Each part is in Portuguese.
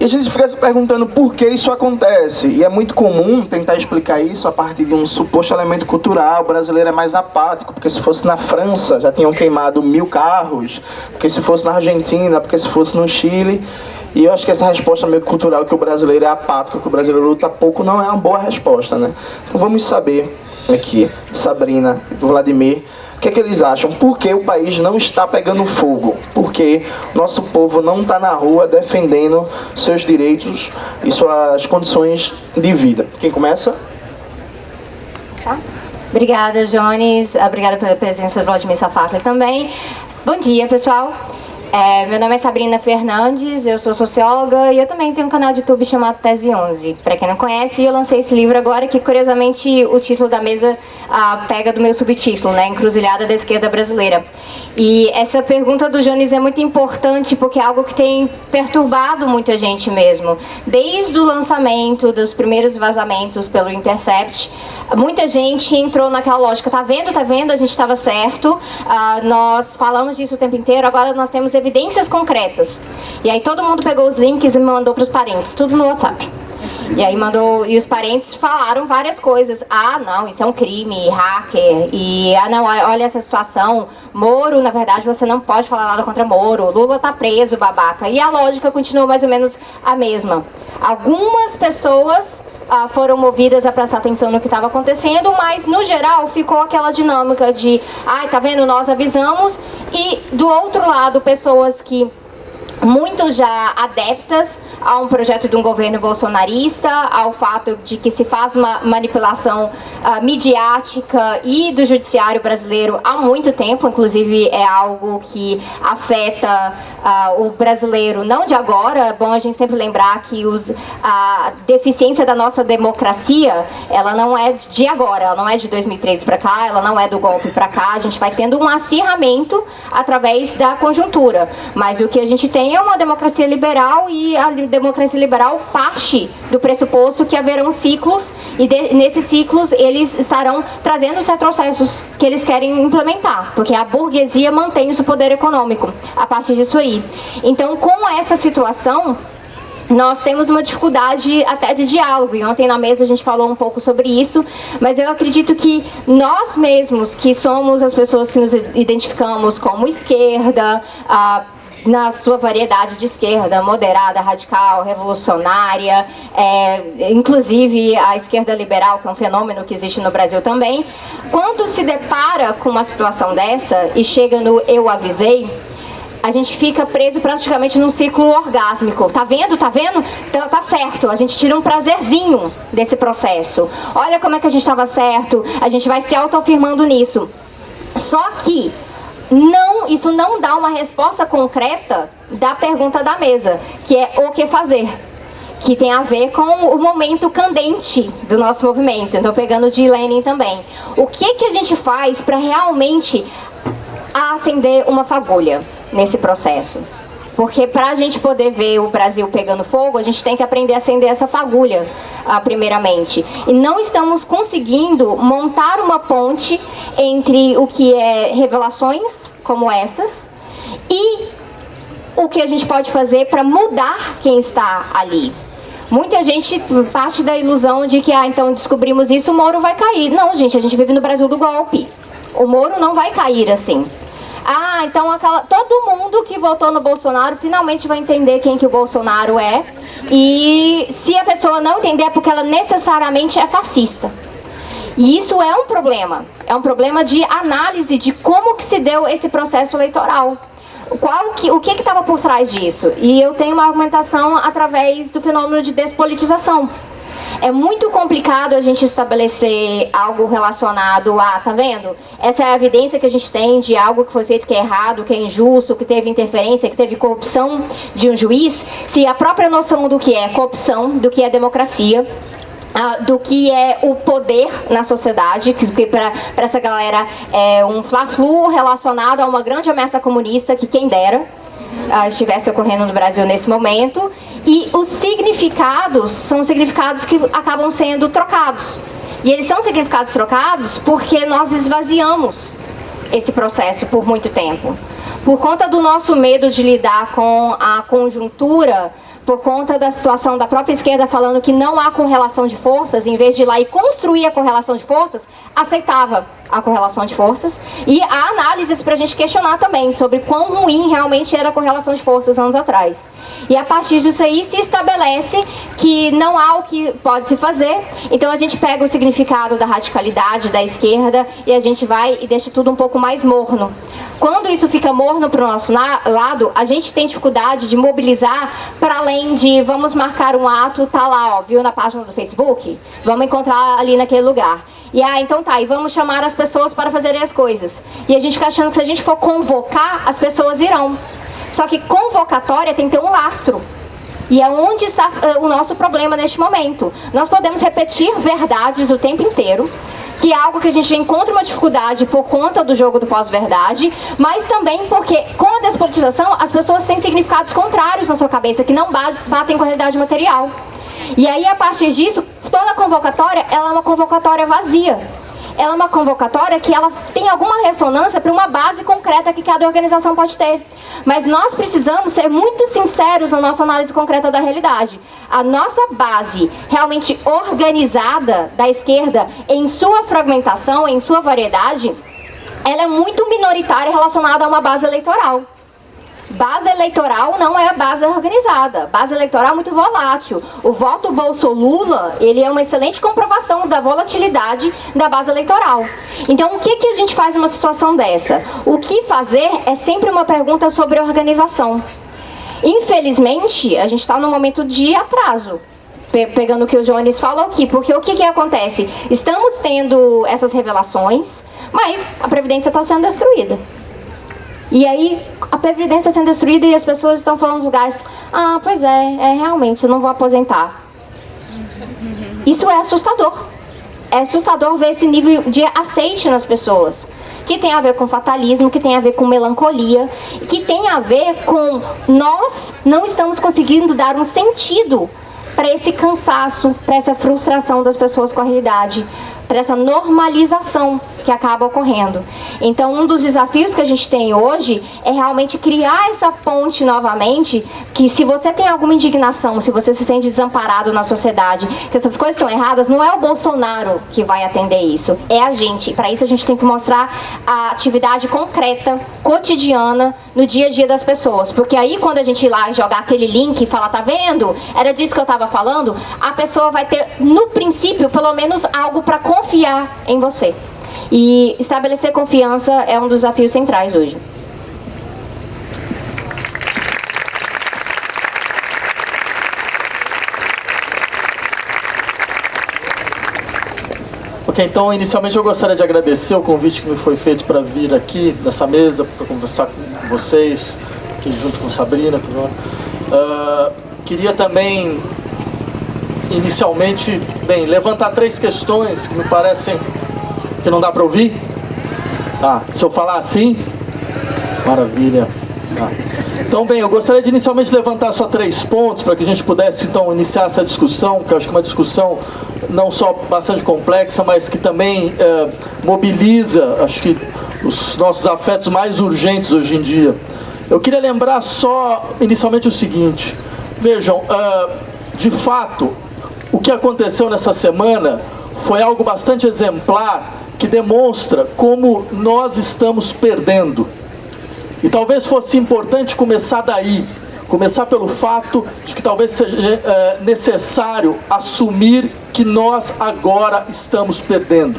E a gente fica se perguntando por que isso acontece. E é muito comum tentar explicar isso a partir de um suposto elemento cultural. O brasileiro é mais apático, porque se fosse na França já tinham queimado 1000 carros, porque se fosse na Argentina, porque se fosse no Chile. E eu acho que essa resposta meio cultural, que o brasileiro é apático, que o brasileiro luta pouco, não é uma boa resposta, né? Então vamos saber aqui, Sabrina e Vladimir, o que é que eles acham? Por que o país não está pegando fogo? Por que nosso povo não está na rua defendendo seus direitos e suas condições de vida? Quem começa? Tá. Obrigada, Jones. Obrigada pela presença do Vladimir Safatli também. Bom dia, pessoal. Meu nome é Sabrina Fernandes, eu sou socióloga e eu também tenho um canal de YouTube chamado Tese 11. Para quem não conhece, eu lancei esse livro agora que, curiosamente, o título da mesa pega do meu subtítulo, né? Encruzilhada da Esquerda Brasileira. E essa pergunta do Jones é muito importante porque é algo que tem perturbado muita gente mesmo. Desde o lançamento dos primeiros vazamentos pelo Intercept, muita gente entrou naquela lógica, tá vendo, a gente estava certo, nós falamos disso o tempo inteiro, agora nós temos evidências concretas. E aí todo mundo pegou os links e mandou para os parentes, tudo no WhatsApp. E aí e os parentes falaram várias coisas. Ah, não, isso é um crime, hacker. E, não, olha essa situação. Moro, na verdade, você não pode falar nada contra Moro. Lula tá preso, babaca. E a lógica continua mais ou menos a mesma. Algumas pessoas foram movidas a prestar atenção no que estava acontecendo, mas, no geral, ficou aquela dinâmica de, tá vendo, nós avisamos. E, do outro lado, pessoas que muito já adeptas a um projeto de um governo bolsonarista, ao fato de que se faz uma manipulação midiática e do judiciário brasileiro há muito tempo, inclusive é algo que afeta o brasileiro não de agora. É bom a gente sempre lembrar que a deficiência da nossa democracia, ela não é de agora, ela não é de 2013 para cá, ela não é do golpe para cá, a gente vai tendo um acirramento através da conjuntura, mas o que a gente tem é uma democracia liberal e a democracia liberal parte do pressuposto que haverão ciclos e nesses ciclos eles estarão trazendo os retrocessos que eles querem implementar, porque a burguesia mantém o seu poder econômico a partir disso aí. Então, com essa situação, nós temos uma dificuldade até de diálogo, e ontem na mesa a gente falou um pouco sobre isso, mas eu acredito que nós mesmos, que somos as pessoas que nos identificamos como esquerda, na sua variedade de esquerda, moderada, radical, revolucionária, inclusive a esquerda liberal, que é um fenômeno que existe no Brasil também, quando se depara com uma situação dessa e chega no eu avisei, a gente fica preso praticamente num ciclo orgásmico. Tá vendo? Então, tá certo. A gente tira um prazerzinho desse processo. Olha como é que a gente estava certo. A gente vai se autoafirmando nisso. Só que isso não dá uma resposta concreta da pergunta da mesa, que é o que fazer, que tem a ver com o momento candente do nosso movimento. Então, pegando de Lenin também. O que a gente faz para realmente acender uma fagulha nesse processo? Porque para a gente poder ver o Brasil pegando fogo, a gente tem que aprender a acender essa fagulha, primeiramente. E não estamos conseguindo montar uma ponte entre o que é revelações como essas e o que a gente pode fazer para mudar quem está ali. Muita gente parte da ilusão de que, então descobrimos isso, o Moro vai cair. Não, gente, a gente vive no Brasil do golpe. O Moro não vai cair assim. Então todo mundo que votou no Bolsonaro finalmente vai entender quem que o Bolsonaro é. E se a pessoa não entender, é porque ela necessariamente é fascista. E isso é um problema. É um problema de análise de como que se deu esse processo eleitoral. O que estava por trás disso? E eu tenho uma argumentação através do fenômeno de despolitização. É muito complicado a gente estabelecer algo relacionado a, tá vendo? Essa é a evidência que a gente tem de algo que foi feito que é errado, que é injusto, que teve interferência, que teve corrupção de um juiz, se a própria noção do que é corrupção, do que é democracia, do que é o poder na sociedade, que para essa galera é um fla-flu relacionado a uma grande ameaça comunista, que quem dera estivesse ocorrendo no Brasil nesse momento, e os significados são significados que acabam sendo trocados. E eles são significados trocados porque nós esvaziamos esse processo por muito tempo. Por conta do nosso medo de lidar com a conjuntura, por conta da situação da própria esquerda falando que não há correlação de forças, em vez de ir lá e construir a correlação de forças, aceitava a correlação de forças. E há análises para a gente questionar também sobre quão ruim realmente era a correlação de forças anos atrás. E a partir disso aí se estabelece que não há o que pode se fazer. Então a gente pega o significado da radicalidade da esquerda e a gente vai e deixa tudo um pouco mais morno. Quando isso fica morno para o nosso lado, a gente tem dificuldade de mobilizar para além de vamos marcar um ato, tá lá, ó, viu na página do Facebook? Vamos encontrar ali naquele lugar. E então tá, e vamos chamar as pessoas para fazerem as coisas. E a gente fica achando que se a gente for convocar, as pessoas irão. Só que convocatória tem que ter um lastro. E é onde está o nosso problema neste momento. Nós podemos repetir verdades o tempo inteiro, que é algo que a gente encontra uma dificuldade por conta do jogo do pós-verdade, mas também porque com a despolitização as pessoas têm significados contrários na sua cabeça, que não batem com a realidade material. E aí, a partir disso, toda convocatória, ela é uma convocatória vazia. Ela é uma convocatória que ela tem alguma ressonância para uma base concreta que cada organização pode ter. Mas nós precisamos ser muito sinceros na nossa análise concreta da realidade. A nossa base realmente organizada da esquerda, em sua fragmentação, em sua variedade, ela é muito minoritária relacionada a uma base eleitoral. Base eleitoral não é a base organizada. Base eleitoral é muito volátil. O voto Bolso-Lula, ele é uma excelente comprovação da volatilidade da base eleitoral. Então, o que a gente faz numa situação dessa? O que fazer é sempre uma pergunta sobre organização. Infelizmente, a gente está num momento de atraso. Pegando o que o Jones falou aqui, porque o que acontece? Estamos tendo essas revelações, mas a Previdência está sendo destruída. E aí, a Previdência está sendo destruída e as pessoas estão falando nos lugares, ah, pois realmente, eu não vou aposentar. Isso é assustador. É assustador ver esse nível de aceite nas pessoas, que tem a ver com fatalismo, que tem a ver com melancolia, que tem a ver com nós não estamos conseguindo dar um sentido para esse cansaço, para essa frustração das pessoas com a realidade, para essa normalização que acaba ocorrendo. Então, um dos desafios que a gente tem hoje é realmente criar essa ponte novamente, que se você tem alguma indignação, se você se sente desamparado na sociedade, que essas coisas estão erradas, não é o Bolsonaro que vai atender isso, é a gente. E para isso a gente tem que mostrar a atividade concreta, cotidiana, no dia a dia das pessoas. Porque aí, quando a gente ir lá jogar aquele link e falar, tá vendo? Era disso que eu estava falando, a pessoa vai ter, no princípio, pelo menos algo para confiar em você. E estabelecer confiança é um dos desafios centrais hoje. Ok, então inicialmente eu gostaria de agradecer o convite que me foi feito para vir aqui nessa mesa, para conversar com vocês, aqui junto com Sabrina, com o João. Queria também, inicialmente, levantar 3 questões que me parecem que não dá para ouvir. Se eu falar assim, maravilha. Então, eu gostaria de inicialmente levantar só 3 pontos para que a gente pudesse, então, iniciar essa discussão, que eu acho que é uma discussão não só bastante complexa, mas que também mobiliza, acho que, os nossos afetos mais urgentes hoje em dia. Eu queria lembrar só, inicialmente, o seguinte. Vejam, de fato, o que aconteceu nessa semana foi algo bastante exemplar, que demonstra como nós estamos perdendo. E talvez fosse importante começar daí, começar pelo fato de que talvez seja necessário assumir que nós agora estamos perdendo.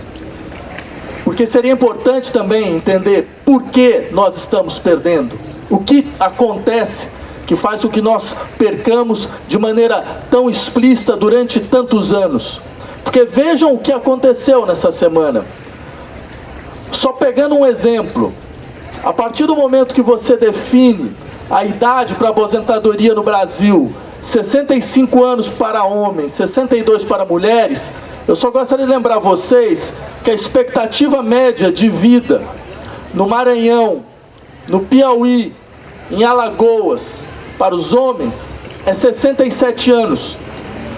Porque seria importante também entender por que nós estamos perdendo. O que acontece que faz com que nós percamos de maneira tão explícita durante tantos anos. Porque vejam o que aconteceu nessa semana. Só pegando um exemplo, a partir do momento que você define a idade para aposentadoria no Brasil, 65 anos para homens, 62 para mulheres, eu só gostaria de lembrar vocês que a expectativa média de vida no Maranhão, no Piauí, em Alagoas, para os homens, é 67 anos.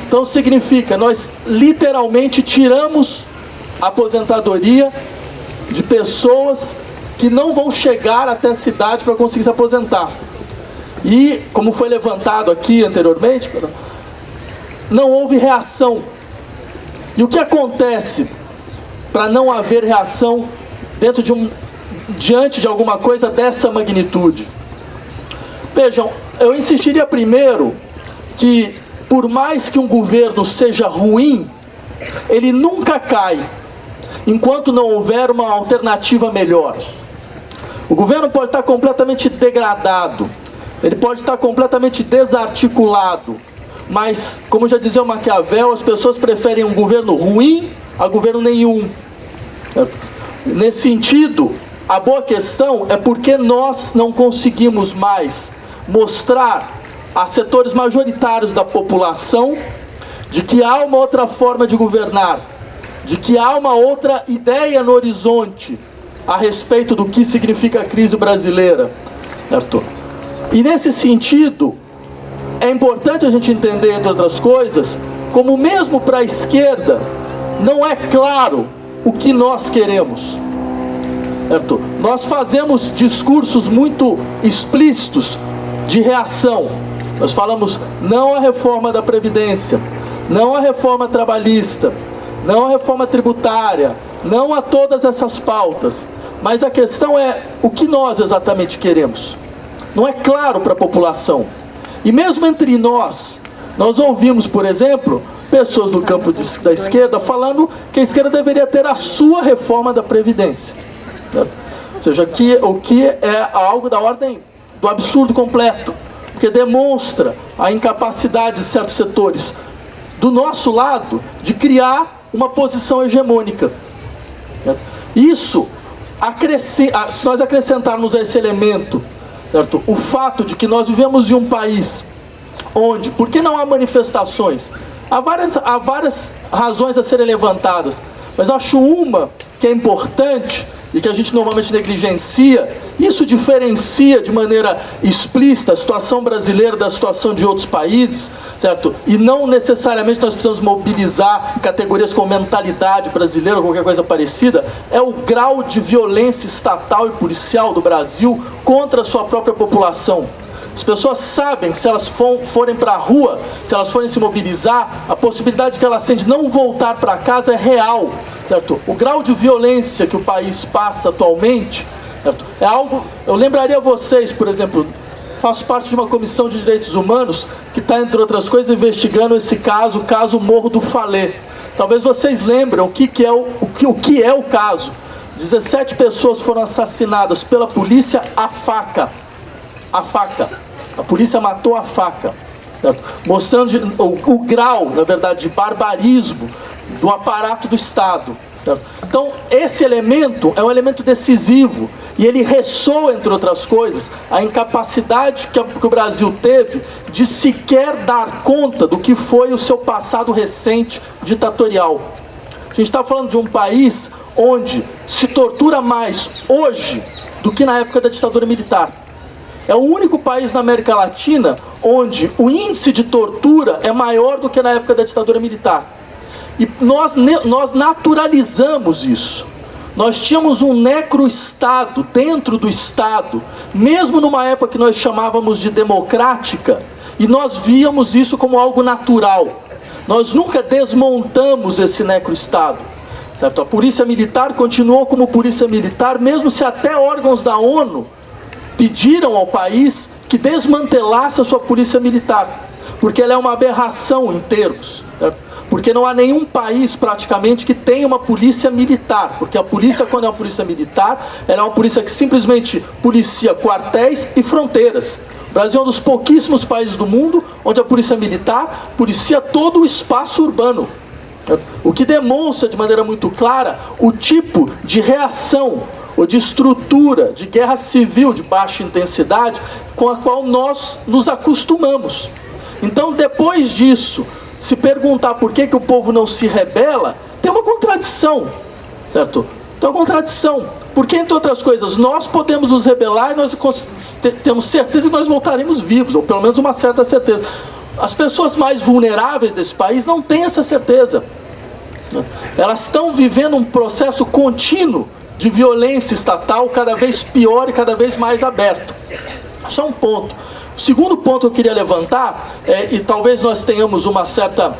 Então significa, nós literalmente tiramos a aposentadoria de pessoas que não vão chegar até a cidade para conseguir se aposentar. E, como foi levantado aqui anteriormente, não houve reação. E o que acontece para não haver reação diante de alguma coisa dessa magnitude? Vejam, eu insistiria primeiro que, por mais que um governo seja ruim, ele nunca cai enquanto não houver uma alternativa melhor. O governo pode estar completamente degradado, ele pode estar completamente desarticulado, mas, como já dizia o Maquiavel, as pessoas preferem um governo ruim a governo nenhum. Nesse sentido, a boa questão é porque nós não conseguimos mais mostrar a setores majoritários da população de que há uma outra forma de governar, de que há uma outra ideia no horizonte a respeito do que significa a crise brasileira, certo? E nesse sentido, é importante a gente entender, entre outras coisas, como mesmo para a esquerda, não é claro o que nós queremos, certo? Nós fazemos discursos muito explícitos de reação. Nós falamos não à reforma da Previdência, não à reforma trabalhista, não à reforma tributária, não a todas essas pautas. Mas a questão é o que nós exatamente queremos. Não é claro para a população. E mesmo entre nós ouvimos, por exemplo, pessoas do campo da esquerda falando que a esquerda deveria ter a sua reforma da Previdência. Certo? Ou seja, o que é algo da ordem do absurdo completo, porque demonstra a incapacidade de certos setores do nosso lado de criar uma posição hegemônica. Certo? Isso, se nós acrescentarmos a esse elemento, certo, o fato de que nós vivemos em um país onde, porque não há manifestações, há várias razões a serem levantadas, mas acho uma que é importante e que a gente normalmente negligencia. Isso diferencia de maneira explícita a situação brasileira da situação de outros países, certo? E não necessariamente nós precisamos mobilizar categorias como mentalidade brasileira ou qualquer coisa parecida. É o grau de violência estatal e policial do Brasil contra a sua própria população. As pessoas sabem que se elas forem para a rua, se elas forem se mobilizar, a possibilidade que elas têm de não voltar para casa é real, certo? O grau de violência que o país passa atualmente, certo, é algo... Eu lembraria a vocês, por exemplo, faço parte de uma comissão de direitos humanos que está, entre outras coisas, investigando esse caso, o caso Morro do Falê. Talvez vocês lembrem o que é o caso. 17 pessoas foram assassinadas pela polícia à faca. A faca. A polícia matou a faca. Certo? Mostrando o grau, na verdade, de barbarismo do aparato do Estado. Certo? Então, esse elemento é um elemento decisivo. E ele ressoa, entre outras coisas, a incapacidade que o Brasil teve de sequer dar conta do que foi o seu passado recente ditatorial. A gente está falando de um país onde se tortura mais hoje do que na época da ditadura militar. É o único país na América Latina onde o índice de tortura é maior do que na época da ditadura militar. E nós naturalizamos isso. Nós tínhamos um necro-estado dentro do Estado, mesmo numa época que nós chamávamos de democrática, e nós víamos isso como algo natural. Nós nunca desmontamos esse necro-estado. Certo? A polícia militar continuou como polícia militar, mesmo se até órgãos da ONU pediram ao país que desmantelasse a sua polícia militar, porque ela é uma aberração em termos, certo? Porque não há nenhum país praticamente que tenha uma polícia militar, porque a polícia, quando é uma polícia militar, ela é uma polícia que simplesmente policia quartéis e fronteiras. O Brasil é um dos pouquíssimos países do mundo onde a polícia militar policia todo o espaço urbano, certo? O que demonstra de maneira muito clara o tipo de reação ou de estrutura de guerra civil de baixa intensidade com a qual nós nos acostumamos. Então, depois disso, se perguntar por que o povo não se rebela, tem uma contradição, certo? Tem uma contradição, porque, entre outras coisas, nós podemos nos rebelar e nós temos certeza que nós voltaremos vivos, ou pelo menos uma certa certeza. As pessoas mais vulneráveis desse país não têm essa certeza. Elas estão vivendo um processo contínuo de violência estatal cada vez pior e cada vez mais aberto. Isso é um ponto. O segundo ponto que eu queria levantar, e talvez nós tenhamos uma certa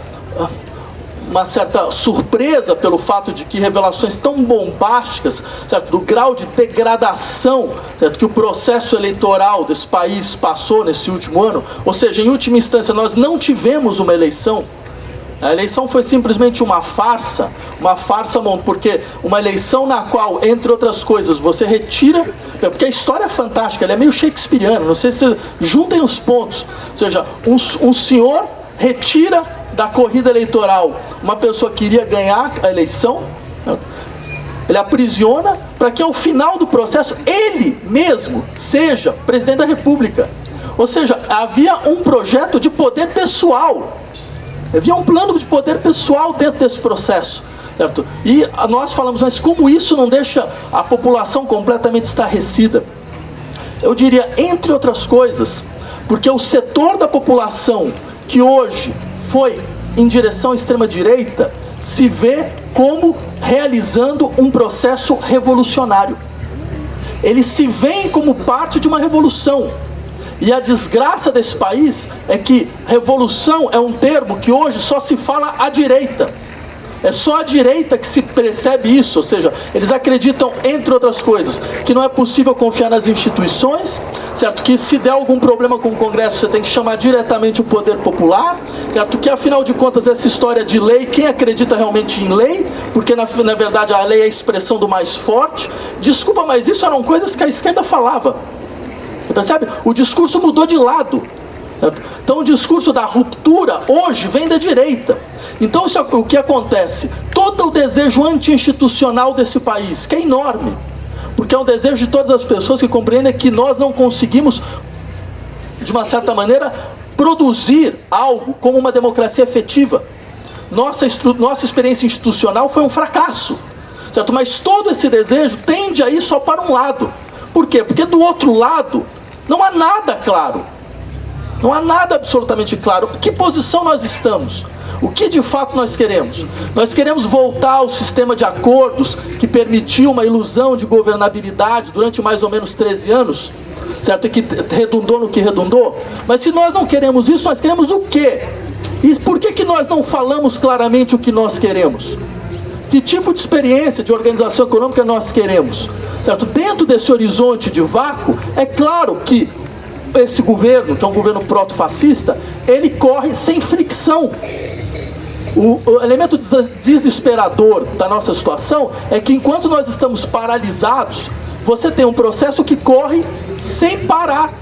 surpresa pelo fato de que revelações tão bombásticas, certo, do grau de degradação, certo, que o processo eleitoral desse país passou nesse último ano, ou seja, em última instância, nós não tivemos uma eleição. A eleição foi simplesmente uma farsa, porque uma eleição na qual, entre outras coisas, você retira, porque a história é fantástica, ela é meio shakespeariana, não sei se juntem os pontos, ou seja, um senhor retira da corrida eleitoral uma pessoa que iria ganhar a eleição, ele aprisiona para que ao final do processo ele mesmo seja presidente da República. Ou seja, havia um projeto de poder pessoal, havia um plano de poder pessoal dentro desse processo, certo? E nós falamos, mas como isso não deixa a população completamente estarrecida? Eu diria, entre outras coisas, porque o setor da população que hoje foi em direção à extrema-direita se vê como realizando um processo revolucionário. Eles se veem como parte de uma revolução. E a desgraça desse país é que revolução é um termo que hoje só se fala à direita. É só a direita que se percebe isso, ou seja, eles acreditam, entre outras coisas, que não é possível confiar nas instituições, certo? Que se der algum problema com o Congresso, você tem que chamar diretamente o poder popular, certo? Que afinal de contas essa história de lei, quem acredita realmente em lei? Porque na verdade a lei é a expressão do mais forte. Desculpa, mas isso eram coisas que a esquerda falava. Você percebe? O discurso mudou de lado. Certo? Então o discurso da ruptura hoje vem da direita. Então isso é o que acontece. Todo o desejo anti-institucional desse país, que é enorme, porque é um desejo de todas as pessoas que compreendem que nós não conseguimos, de uma certa maneira, produzir algo como uma democracia efetiva. Nossa experiência institucional foi um fracasso, certo? Mas todo esse desejo tende a ir só para um lado. Por quê? Porque do outro lado não há nada claro. Não há nada absolutamente claro. Que posição nós estamos? O que de fato nós queremos? Nós queremos voltar ao sistema de acordos que permitiu uma ilusão de governabilidade durante mais ou menos 13 anos, certo? E que redundou no que redundou? Mas se nós não queremos isso, nós queremos o quê? E por que nós não falamos claramente o que nós queremos? Que tipo de experiência de organização econômica nós queremos? Certo? Dentro desse horizonte de vácuo, é claro que esse governo, que é um governo proto-fascista, ele corre sem fricção. O elemento desesperador da nossa situação é que enquanto nós estamos paralisados, você tem um processo que corre sem parar,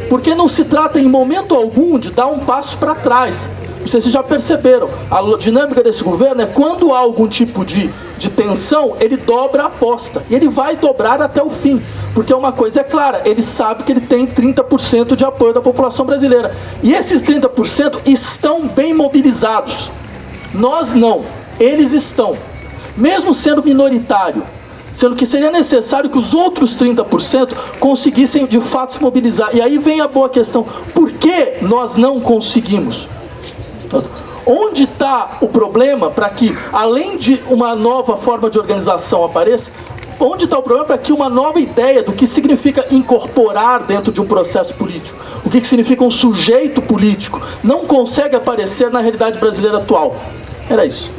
porque não se trata em momento algum de dar um passo para trás. Vocês já perceberam, a dinâmica desse governo é quando há algum tipo de tensão, ele dobra a aposta, e ele vai dobrar até o fim, porque uma coisa é clara, ele sabe que ele tem 30% de apoio da população brasileira, e esses 30% estão bem mobilizados. Nós não, eles estão, mesmo sendo minoritário, sendo que seria necessário que os outros 30% conseguissem de fato se mobilizar. E aí vem a boa questão, por que nós não conseguimos? Onde está o problema para que, além de uma nova forma de organização apareça, onde está o problema para que uma nova ideia do que significa incorporar dentro de um processo político, o que significa um sujeito político, não consegue aparecer na realidade brasileira atual? Era isso.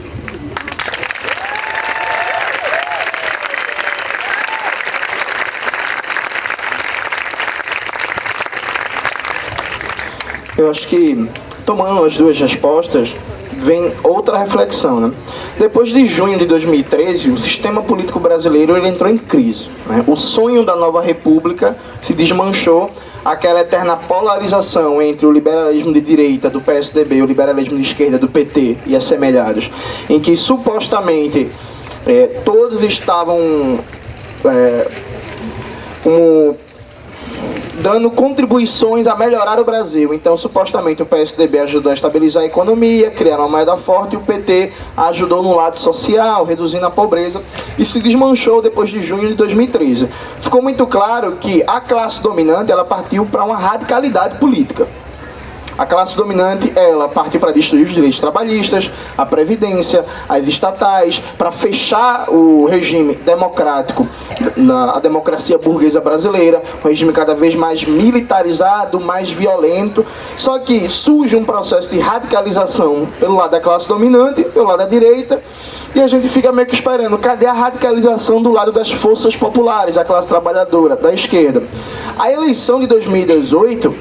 Eu acho que, tomando as duas respostas, vem outra reflexão, né? Depois de junho de 2013, o sistema político brasileiro ele entrou em crise, né? O sonho da nova república se desmanchou, aquela eterna polarização entre o liberalismo de direita do PSDB e o liberalismo de esquerda do PT e assemelhados, em que supostamente todos estavam dando contribuições a melhorar o Brasil. Então, supostamente, o PSDB ajudou a estabilizar a economia, criar uma moeda forte, e o PT ajudou no lado social, reduzindo a pobreza. Isso se desmanchou depois de junho de 2013. Ficou muito claro que a classe dominante ela partiu para uma radicalidade política. A classe dominante, ela partiu para destruir os direitos trabalhistas, a previdência, as estatais, para fechar o regime democrático, a democracia burguesa brasileira, um regime cada vez mais militarizado, mais violento. Só que surge um processo de radicalização pelo lado da classe dominante, pelo lado da direita, e a gente fica meio que esperando, cadê a radicalização do lado das forças populares, da classe trabalhadora, da esquerda? A eleição de 2018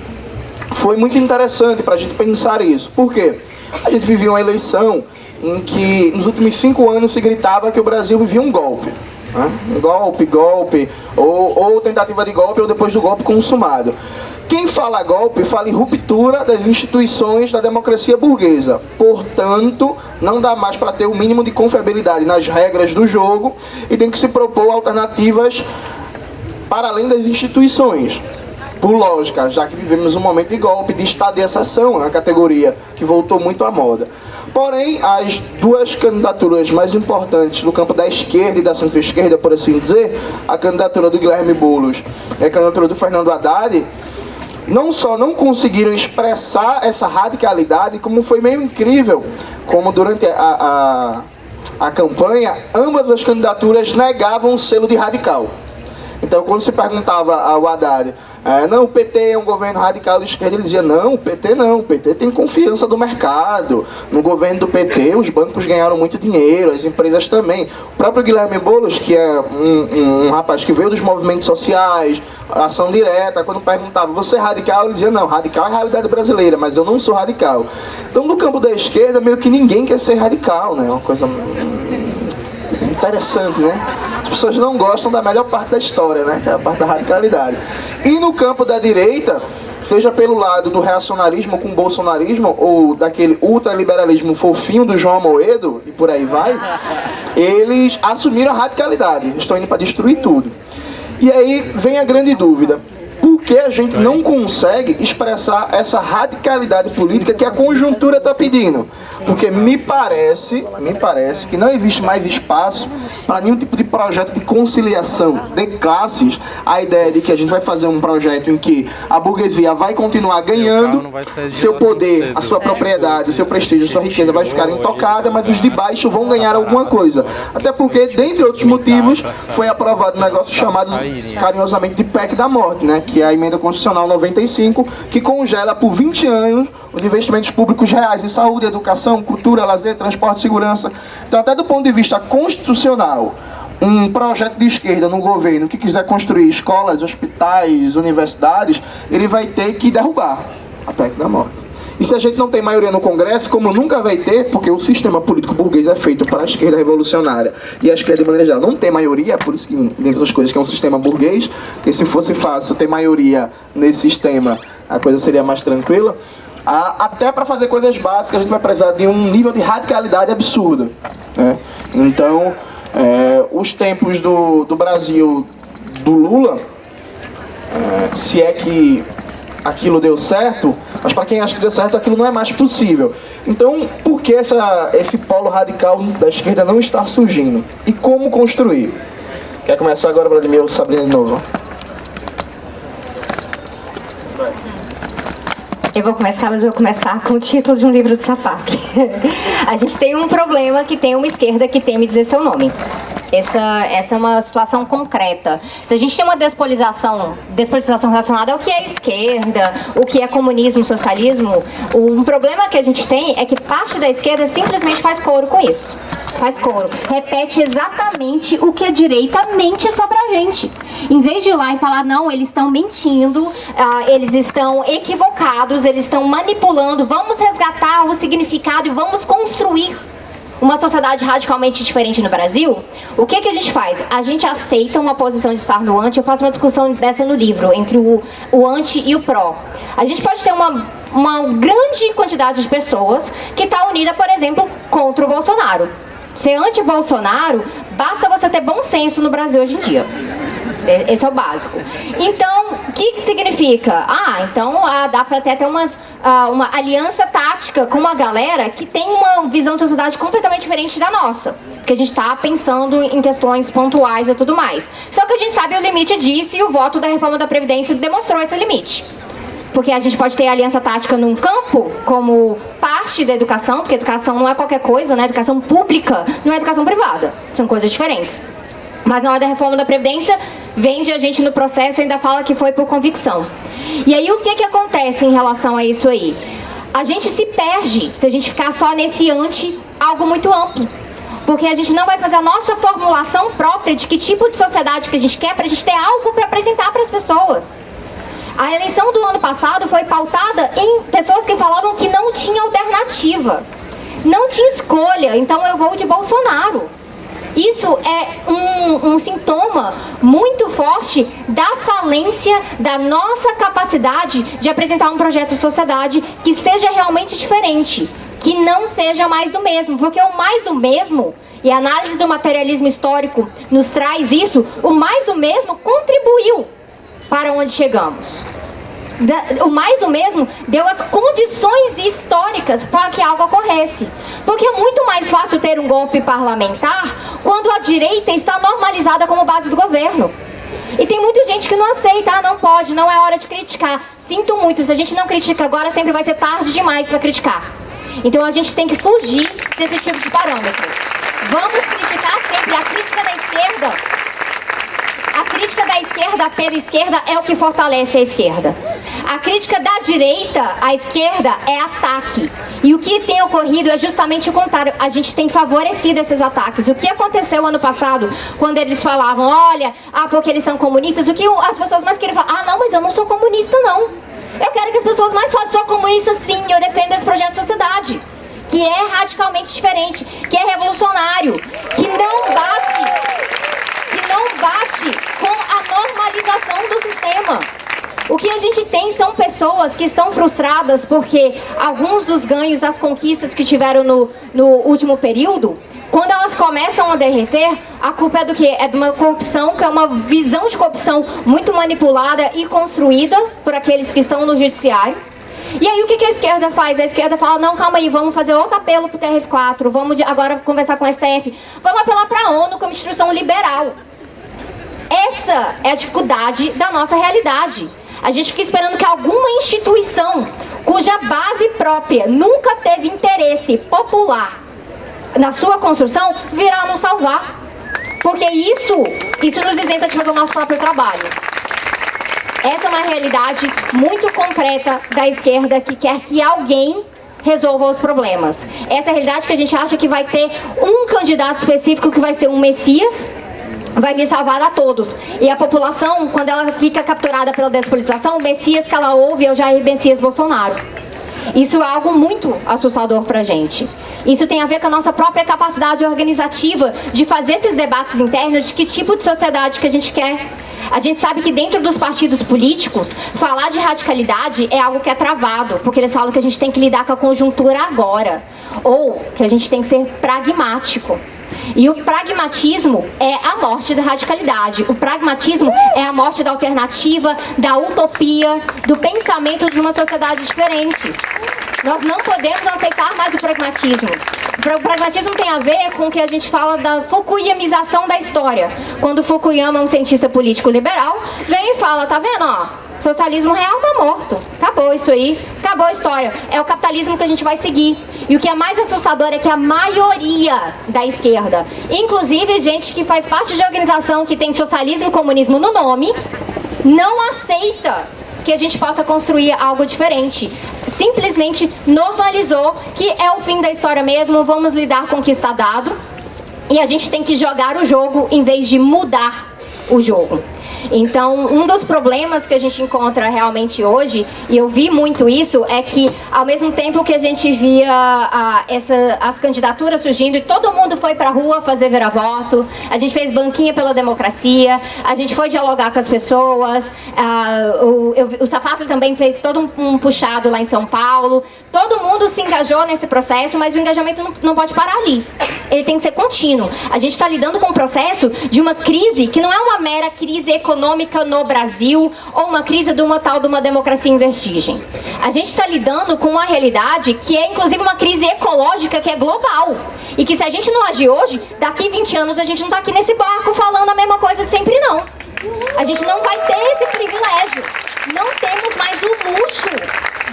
foi muito interessante para a gente pensar isso. Por quê? A gente vivia uma eleição em que nos últimos 5 anos se gritava que o Brasil vivia um golpe. Né? Golpe, ou tentativa de golpe, ou depois do golpe consumado. Quem fala golpe, fala em ruptura das instituições da democracia burguesa. Portanto, não dá mais para ter o mínimo de confiabilidade nas regras do jogo e tem que se propor alternativas para além das instituições. Por lógica, já que vivemos um momento de golpe, de estado de exceção, uma categoria que voltou muito à moda. Porém, as duas candidaturas mais importantes no campo da esquerda e da centro-esquerda, por assim dizer, a candidatura do Guilherme Boulos e a candidatura do Fernando Haddad, não só não conseguiram expressar essa radicalidade, como foi meio incrível, como durante a campanha, ambas as candidaturas negavam o selo de radical. Então, quando se perguntava ao Haddad, não, o PT é um governo radical de esquerda, ele dizia, não, o PT tem confiança do mercado. No governo do PT, os bancos ganharam muito dinheiro, as empresas também. O próprio Guilherme Boulos, que é um rapaz que veio dos movimentos sociais, ação direta, quando perguntava, você é radical? Ele dizia, não, radical é a realidade brasileira, mas eu não sou radical. Então, no campo da esquerda, meio que ninguém quer ser radical, né? Uma coisa interessante, né? As pessoas não gostam da melhor parte da história, né? Que é a parte da radicalidade. E no campo da direita, seja pelo lado do reacionarismo com bolsonarismo, ou daquele ultraliberalismo fofinho do João Amoedo, e por aí vai, eles assumiram a radicalidade. Eles estão indo para destruir tudo. E aí vem a grande dúvida. Por que a gente não consegue expressar essa radicalidade política que a conjuntura está pedindo? Porque me parece que não existe mais espaço para nenhum tipo de projeto de conciliação de classes. A ideia de que a gente vai fazer um projeto em que a burguesia vai continuar ganhando, seu poder, a sua propriedade, o seu prestígio, a sua riqueza vai ficar intocada, mas os de baixo vão ganhar alguma coisa. Até porque, dentre outros motivos, foi aprovado um negócio chamado carinhosamente de PEC da morte, né? Que é a Emenda Constitucional 95, que congela por 20 anos os investimentos públicos reais em saúde, educação, cultura, lazer, transporte e segurança. Então, até do ponto de vista constitucional, um projeto de esquerda no governo que quiser construir escolas, hospitais, universidades, ele vai ter que derrubar a PEC da morte. E se a gente não tem maioria no Congresso, como nunca vai ter, porque o sistema político burguês é feito para a esquerda revolucionária e a esquerda de maneira geral não tem maioria, por isso que, dentre das coisas, que é um sistema burguês, que se fosse fácil ter maioria nesse sistema, a coisa seria mais tranquila. Até para fazer coisas básicas, a gente vai precisar de um nível de radicalidade absurdo, né? Então, os tempos do Brasil, do Lula, se é que aquilo deu certo, mas para quem acha que deu certo, aquilo não é mais possível. Então, por que esse polo radical da esquerda não está surgindo? E como construir? Quer começar agora, Vladimir, ou Sabrina de novo? Eu vou começar, mas eu vou começar com o título de um livro do Safak. A gente tem um problema que tem uma esquerda que teme dizer seu nome. Essa é uma situação concreta. Se a gente tem uma despolitização relacionada ao que é esquerda, o que é comunismo, socialismo, um problema que a gente tem é que parte da esquerda simplesmente faz coro com isso. Faz coro. Repete exatamente o que a direita mente sobre a gente. Em vez de ir lá e falar, não, eles estão mentindo, eles estão equivocados, eles estão manipulando, vamos resgatar o significado e vamos construir uma sociedade radicalmente diferente no Brasil. O que a gente faz? A gente aceita uma posição de estar no anti. Eu faço uma discussão dessa no livro, entre o anti e o pró. A gente pode ter uma grande quantidade de pessoas que está unida, por exemplo, contra o Bolsonaro. Ser anti-Bolsonaro, basta você ter bom senso no Brasil hoje em dia. Esse é o básico. Então, o que significa? Então dá para ter até uma aliança tática com uma galera que tem uma visão de sociedade completamente diferente da nossa. Porque a gente está pensando em questões pontuais e tudo mais. Só que a gente sabe o limite disso e o voto da reforma da Previdência demonstrou esse limite. Porque a gente pode ter aliança tática num campo, como parte da educação, porque educação não é qualquer coisa, né? Educação pública não é educação privada. São coisas diferentes. Mas na hora da reforma da Previdência, vende a gente no processo e ainda fala que foi por convicção. E aí o que acontece em relação a isso aí? A gente se perde se a gente ficar só nesse algo muito amplo. Porque a gente não vai fazer a nossa formulação própria de que tipo de sociedade que a gente quer para a gente ter algo para apresentar para as pessoas. A eleição do ano passado foi pautada em pessoas que falavam que não tinha alternativa. Não tinha escolha, então eu vou de Bolsonaro. Isso é um sintoma muito forte da falência da nossa capacidade de apresentar um projeto de sociedade que seja realmente diferente, que não seja mais do mesmo, porque o mais do mesmo, e a análise do materialismo histórico nos traz isso, o mais do mesmo contribuiu para onde chegamos. O mais do mesmo deu as condições históricas para que algo ocorresse. Porque é muito mais fácil ter um golpe parlamentar quando a direita está normalizada como base do governo. E tem muita gente que não aceita, não pode, não é hora de criticar. Sinto muito, se a gente não critica agora, sempre vai ser tarde demais para criticar. Então a gente tem que fugir desse tipo de parâmetro. Vamos criticar sempre. A crítica da esquerda... A crítica da esquerda pela esquerda é o que fortalece a esquerda. A crítica da direita à esquerda é ataque. E o que tem ocorrido é justamente o contrário. A gente tem favorecido esses ataques. O que aconteceu ano passado, quando eles falavam, olha, porque eles são comunistas, o que as pessoas mais queriam falar, não, mas eu não sou comunista, não. Eu quero que as pessoas mais façam, sou comunista sim, eu defendo esse projeto de sociedade. Que é radicalmente diferente, que é revolucionário, que não bate com a normalização do sistema. O que a gente tem são pessoas que estão frustradas porque alguns dos ganhos, as conquistas que tiveram no último período, quando elas começam a derreter, a culpa é do quê? É de uma corrupção, que é uma visão de corrupção muito manipulada e construída por aqueles que estão no judiciário. E aí o que a esquerda faz? A esquerda fala, não, calma aí, vamos fazer outro apelo pro TRF4, vamos agora conversar com o STF, vamos apelar para a ONU como instituição liberal. Essa é a dificuldade da nossa realidade. A gente fica esperando que alguma instituição cuja base própria nunca teve interesse popular na sua construção virá nos salvar. Porque isso nos isenta de fazer o nosso próprio trabalho. Essa é uma realidade muito concreta da esquerda que quer que alguém resolva os problemas. Essa é a realidade que a gente acha que vai ter um candidato específico que vai ser um Messias, vai vir salvar a todos. E a população, quando ela fica capturada pela despolitização, o Messias que ela ouve é o Jair Messias Bolsonaro. Isso é algo muito assustador pra gente. Isso tem a ver com a nossa própria capacidade organizativa de fazer esses debates internos de que tipo de sociedade que a gente quer. A gente sabe que dentro dos partidos políticos, falar de radicalidade é algo que é travado, porque eles falam que a gente tem que lidar com a conjuntura agora, ou que a gente tem que ser pragmático. E o pragmatismo é a morte da radicalidade. O pragmatismo é a morte da alternativa, da utopia, do pensamento de uma sociedade diferente. Nós não podemos aceitar mais o pragmatismo. O pragmatismo tem a ver com o que a gente fala da Fukuyamização da história. Quando Fukuyama, um cientista político liberal, vem e fala, tá vendo, ó? Socialismo real tá morto. Acabou isso aí. Acabou a história. É o capitalismo que a gente vai seguir. E o que é mais assustador é que a maioria da esquerda, inclusive gente que faz parte de organização que tem socialismo e comunismo no nome, não aceita que a gente possa construir algo diferente. Simplesmente normalizou que é o fim da história mesmo, vamos lidar com o que está dado. E a gente tem que jogar o jogo em vez de mudar o jogo. Então, um dos problemas que a gente encontra realmente hoje, e eu vi muito isso, é que ao mesmo tempo que a gente via as candidaturas surgindo e todo mundo foi pra rua fazer vira-voto, a gente fez banquinha pela democracia, a gente foi dialogar com as pessoas, o Safatli também fez todo um puxado lá em São Paulo, todo mundo se engajou nesse processo, mas o engajamento não pode parar ali, ele tem que ser contínuo. A gente está lidando com um processo de uma crise que não é uma mera crise econômica no Brasil ou uma crise de uma democracia em vertigem. A gente está lidando com uma realidade que é inclusive uma crise ecológica que é global e que se a gente não agir hoje, daqui 20 anos a gente não está aqui nesse barco falando a mesma coisa de sempre não. A gente não vai ter esse privilégio. não temos mais o luxo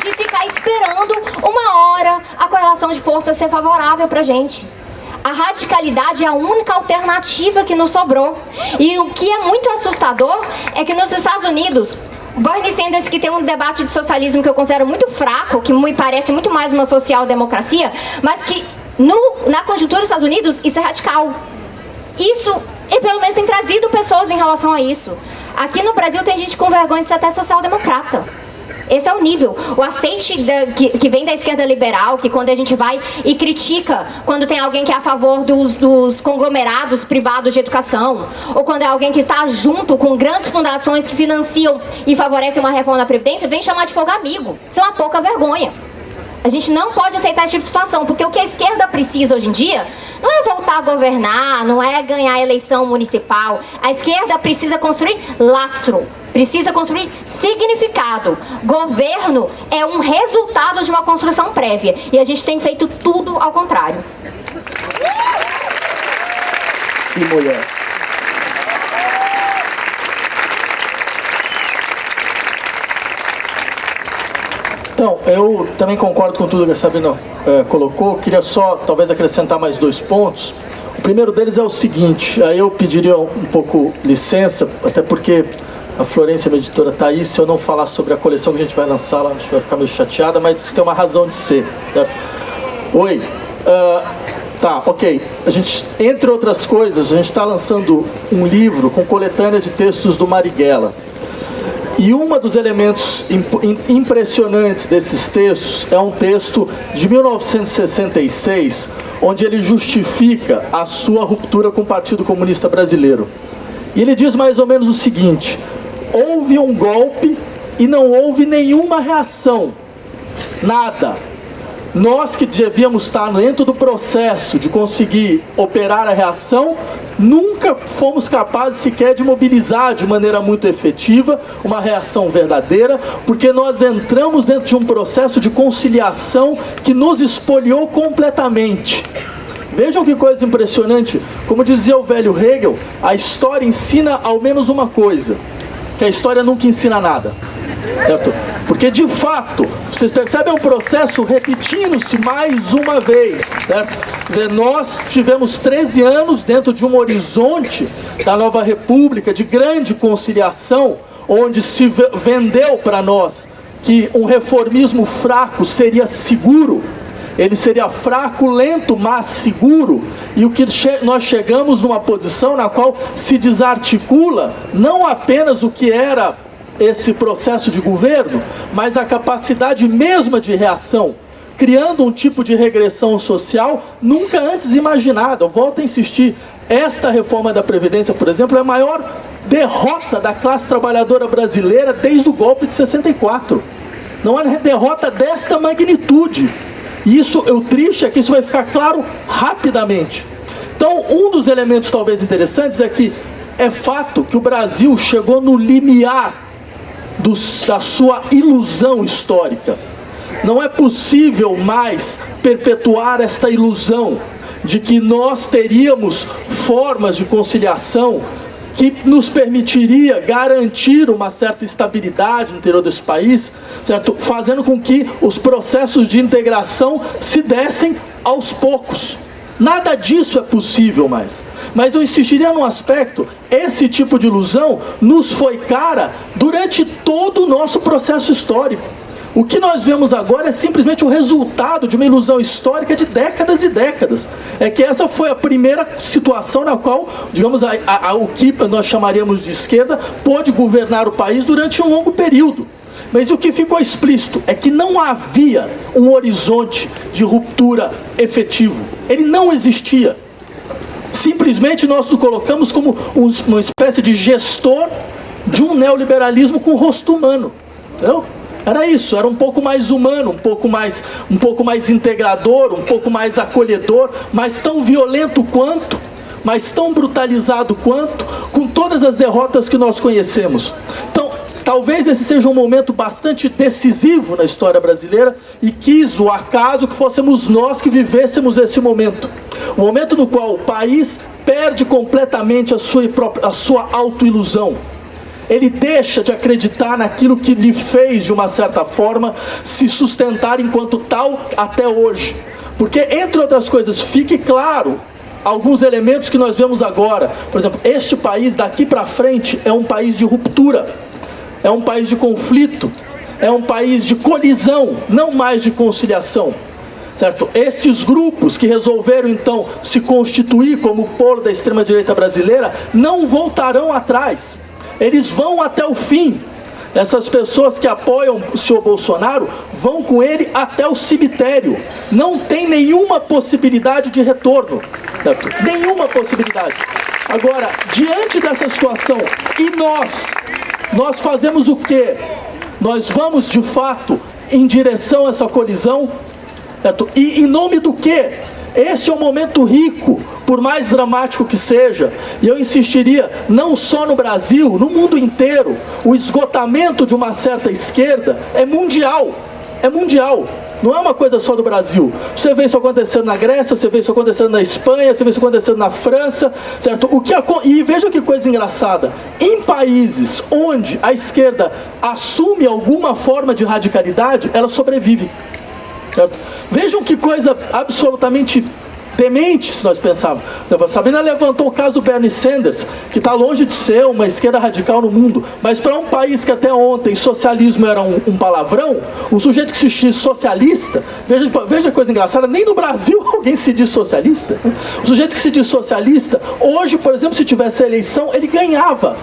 de ficar esperando uma hora a correlação de forças ser favorável pra gente. A radicalidade é a única alternativa que nos sobrou. E o que é muito assustador é que nos Estados Unidos, Bernie Sanders, que tem um debate de socialismo que eu considero muito fraco, que me parece muito mais uma social-democracia, mas que na conjuntura dos Estados Unidos isso é radical. Isso, e pelo menos tem trazido pessoas em relação a isso. Aqui no Brasil tem gente com vergonha de ser até social-democrata. Esse é o nível. O aceite que vem da esquerda liberal, que quando a gente vai e critica, quando tem alguém que é a favor dos conglomerados privados de educação, ou quando é alguém que está junto com grandes fundações que financiam e favorecem uma reforma da Previdência, vem chamar de fogo amigo. Isso é uma pouca vergonha. A gente não pode aceitar esse tipo de situação, porque o que a esquerda precisa hoje em dia não é voltar a governar, não é ganhar a eleição municipal. A esquerda precisa construir lastro. Precisa construir significado. Governo é um resultado de uma construção prévia. E a gente tem feito tudo ao contrário. Que mulher. Então, eu também concordo com tudo que a Sabina colocou. Queria só, talvez, acrescentar mais 2 pontos. O primeiro deles é o seguinte, aí eu pediria um pouco licença, até porque a Florência, minha editora, está aí. Se eu não falar sobre a coleção que a gente vai lançar, ela vai ficar meio chateada, mas isso tem uma razão de ser, certo? Oi. Tá, ok. A gente, entre outras coisas, a gente está lançando um livro com coletâneas de textos do Marighella. E um dos elementos impressionantes desses textos é um texto de 1966, onde ele justifica a sua ruptura com o Partido Comunista Brasileiro. E ele diz mais ou menos o seguinte: houve um golpe e não houve nenhuma reação. Nada. Nós que devíamos estar dentro do processo de conseguir operar a reação, nunca fomos capazes sequer de mobilizar de maneira muito efetiva uma reação verdadeira, porque nós entramos dentro de um processo de conciliação que nos espoliou completamente. Vejam que coisa impressionante. Como dizia o velho Hegel, a história ensina ao menos uma coisa, que a história nunca ensina nada, certo? Porque de fato, vocês percebem o processo repetindo-se mais uma vez, certo? Quer dizer, nós tivemos 13 anos dentro de um horizonte da nova república, de grande conciliação, onde se vendeu para nós que um reformismo fraco seria seguro. Ele seria fraco, lento, mas seguro. E o que nós chegamos numa posição na qual se desarticula não apenas o que era esse processo de governo, mas a capacidade mesma de reação, criando um tipo de regressão social nunca antes imaginada. Eu volto a insistir, esta reforma da Previdência, por exemplo, é a maior derrota da classe trabalhadora brasileira desde o golpe de 64. Não é derrota desta magnitude. E isso, o triste é que isso vai ficar claro rapidamente. Então, um dos elementos talvez interessantes é que é fato que o Brasil chegou no limiar da sua ilusão histórica. Não é possível mais perpetuar esta ilusão de que nós teríamos formas de conciliação que nos permitiria garantir uma certa estabilidade no interior desse país, certo? Fazendo com que os processos de integração se dessem aos poucos. Nada disso é possível mais. Mas eu insistiria num aspecto: esse tipo de ilusão nos foi cara durante todo o nosso processo histórico. O que nós vemos agora é simplesmente o resultado de uma ilusão histórica de décadas e décadas. É que essa foi a primeira situação na qual, digamos, o que nós chamaríamos de esquerda pôde governar o país durante um longo período. Mas o que ficou explícito é que não havia um horizonte de ruptura efetivo. Ele não existia. Simplesmente nós nos colocamos como uma espécie de gestor de um neoliberalismo com rosto humano. Entendeu? Era isso, era um pouco mais humano, um pouco mais integrador, um pouco mais acolhedor, mas tão violento quanto, mas tão brutalizado quanto, com todas as derrotas que nós conhecemos. Então, talvez esse seja um momento bastante decisivo na história brasileira, e quis o acaso que fôssemos nós que vivêssemos esse momento. O momento no qual o país perde completamente a sua autoilusão. ele deixa de acreditar naquilo que lhe fez, de uma certa forma, se sustentar enquanto tal até hoje. Porque, entre outras coisas, fique claro alguns elementos que nós vemos agora. Por exemplo, este país daqui para frente é um país de ruptura, é um país de conflito, é um país de colisão, não mais de conciliação. Certo? Esses grupos que resolveram então se constituir como o polo da extrema-direita brasileira não voltarão atrás, eles vão até o fim. Essas pessoas que apoiam o senhor Bolsonaro vão com ele até o cemitério, não tem nenhuma possibilidade de retorno, certo? Nenhuma possibilidade. Agora, diante dessa situação, e nós fazemos o quê? Nós vamos de fato em direção a essa colisão, certo? E em nome do quê? Esse é um momento rico, por mais dramático que seja, e eu insistiria, não só no Brasil, no mundo inteiro, o esgotamento de uma certa esquerda é mundial, não é uma coisa só do Brasil. Você vê isso acontecendo na Grécia, você vê isso acontecendo na Espanha, você vê isso acontecendo na França, certo? E veja que coisa engraçada, em países onde a esquerda assume alguma forma de radicalidade, ela sobrevive. Certo? Vejam que coisa absolutamente demente, se nós pensarmos. A Sabrina levantou o caso do Bernie Sanders, que está longe de ser uma esquerda radical no mundo, mas para um país que até ontem socialismo era um palavrão, um sujeito que se diz socialista, veja que coisa engraçada, nem no Brasil alguém se diz socialista. O sujeito que se diz socialista, hoje, por exemplo, se tivesse a eleição, ele ganhava,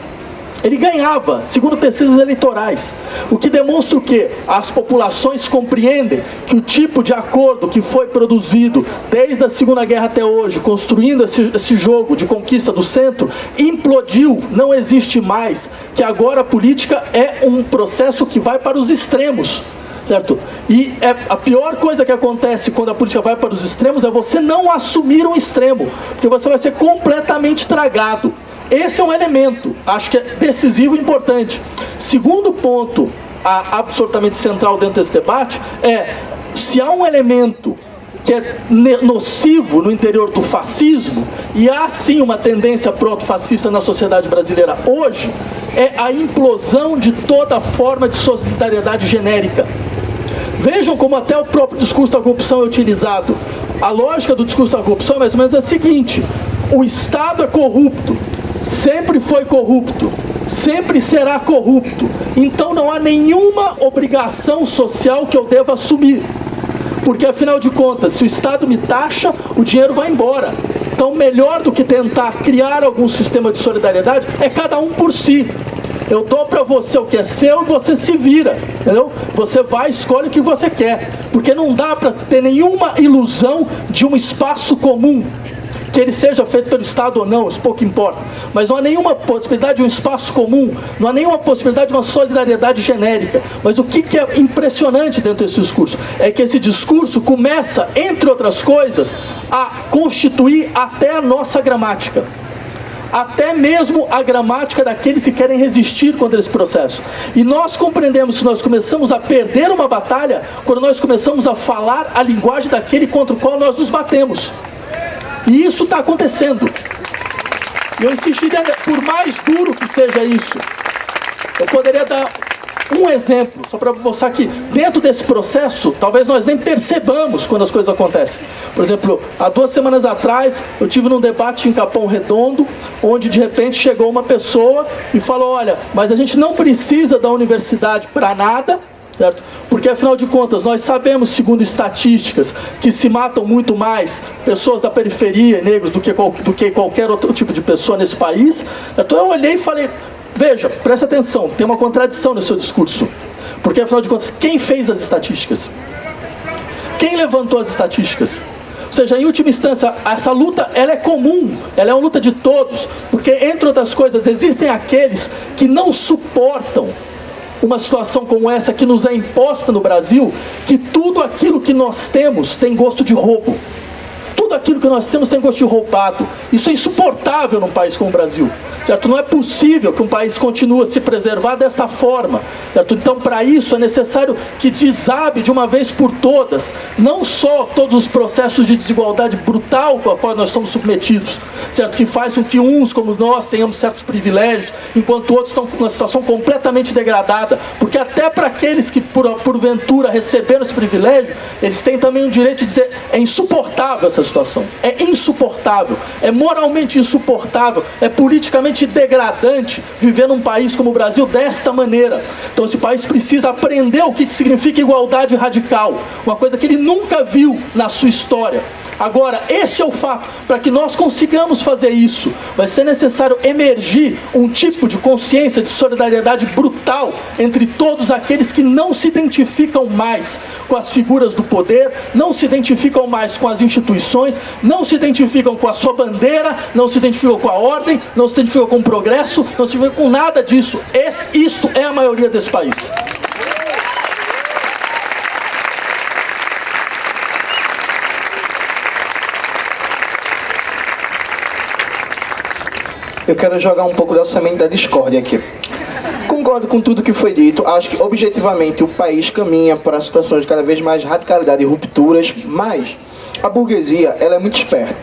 segundo pesquisas eleitorais. O que demonstra o quê? As populações compreendem que o tipo de acordo que foi produzido desde a Segunda Guerra até hoje, construindo esse jogo de conquista do centro, implodiu, não existe mais, que agora a política é um processo que vai para os extremos. Certo? E a pior coisa que acontece quando a política vai para os extremos é você não assumir um extremo, porque você vai ser completamente tragado. Esse é um elemento, acho que é decisivo e importante. Segundo ponto, absolutamente central dentro desse debate, é se há um elemento que é nocivo no interior do fascismo, e há sim uma tendência proto-fascista na sociedade brasileira hoje, é a implosão de toda forma de solidariedade genérica. Vejam como até o próprio discurso da corrupção é utilizado. A lógica do discurso da corrupção é mais ou menos a seguinte: o Estado é corrupto, sempre foi corrupto, sempre será corrupto, então não há nenhuma obrigação social que eu deva assumir, porque afinal de contas, se o Estado me taxa, o dinheiro vai embora. Então melhor do que tentar criar algum sistema de solidariedade é cada um por si. Eu dou para você o que é seu e você se vira, entendeu? Você vai, escolhe o que você quer, porque não dá para ter nenhuma ilusão de um espaço comum, que ele seja feito pelo Estado ou não, isso pouco importa, mas não há nenhuma possibilidade de um espaço comum, não há nenhuma possibilidade de uma solidariedade genérica. Mas o que é impressionante dentro desse discurso é que esse discurso começa, entre outras coisas, a constituir até a nossa gramática, até mesmo a gramática daqueles que querem resistir contra esse processo. E nós compreendemos que nós começamos a perder uma batalha quando nós começamos a falar a linguagem daquele contra o qual nós nos batemos. E isso está acontecendo. E eu insistiria, por mais duro que seja isso, eu poderia dar um exemplo, só para mostrar que dentro desse processo, talvez nós nem percebamos quando as coisas acontecem. Por exemplo, há 2 semanas atrás, eu tive num debate em Capão Redondo, onde de repente chegou uma pessoa e falou: olha, mas a gente não precisa da universidade para nada, certo? Porque afinal de contas, nós sabemos, segundo estatísticas, que se matam muito mais pessoas da periferia, negros, do que qualquer outro tipo de pessoa nesse país. Então eu olhei e falei: veja, presta atenção, tem uma contradição no seu discurso. Porque afinal de contas, quem fez as estatísticas? Quem levantou as estatísticas? Ou seja, em última instância, essa luta, ela é comum, ela é uma luta de todos. Porque, entre outras coisas, existem aqueles que não suportam uma situação como essa que nos é imposta no Brasil, que tudo aquilo que nós temos tem gosto de roubo. Tudo aquilo que nós temos tem gosto de roubado. Isso é insuportável num país como o Brasil. certo? Não é possível que um país continue a se preservar dessa forma, certo? Então, para isso, é necessário que desabe de uma vez por todas, não só todos os processos de desigualdade brutal com a qual nós estamos submetidos, certo? Que faz com que uns, como nós, tenhamos certos privilégios, enquanto outros estão numa situação completamente degradada, porque até para aqueles que, porventura, receberam esse privilégio, eles têm também o direito de dizer: é insuportável essa situação, é insuportável, é moralmente insuportável, é politicamente degradante viver num país como o Brasil desta maneira. Então esse país precisa aprender o que significa igualdade radical, uma coisa que ele nunca viu na sua história. Agora, este é o fato. Para que nós consigamos fazer isso, vai ser necessário emergir um tipo de consciência de solidariedade brutal entre todos aqueles que não se identificam mais com as figuras do poder, não se identificam mais com as instituições, não se identificam com a sua bandeira, não se identificam com a ordem, não se identificam com o progresso, não se identificam com nada disso. Isto é a maioria desse país. Eu quero jogar um pouco da semente da discórdia aqui. Concordo com tudo que foi dito. Acho que, objetivamente, o país caminha para situações de cada vez mais radicalidade e rupturas, mas a burguesia, ela é muito esperta.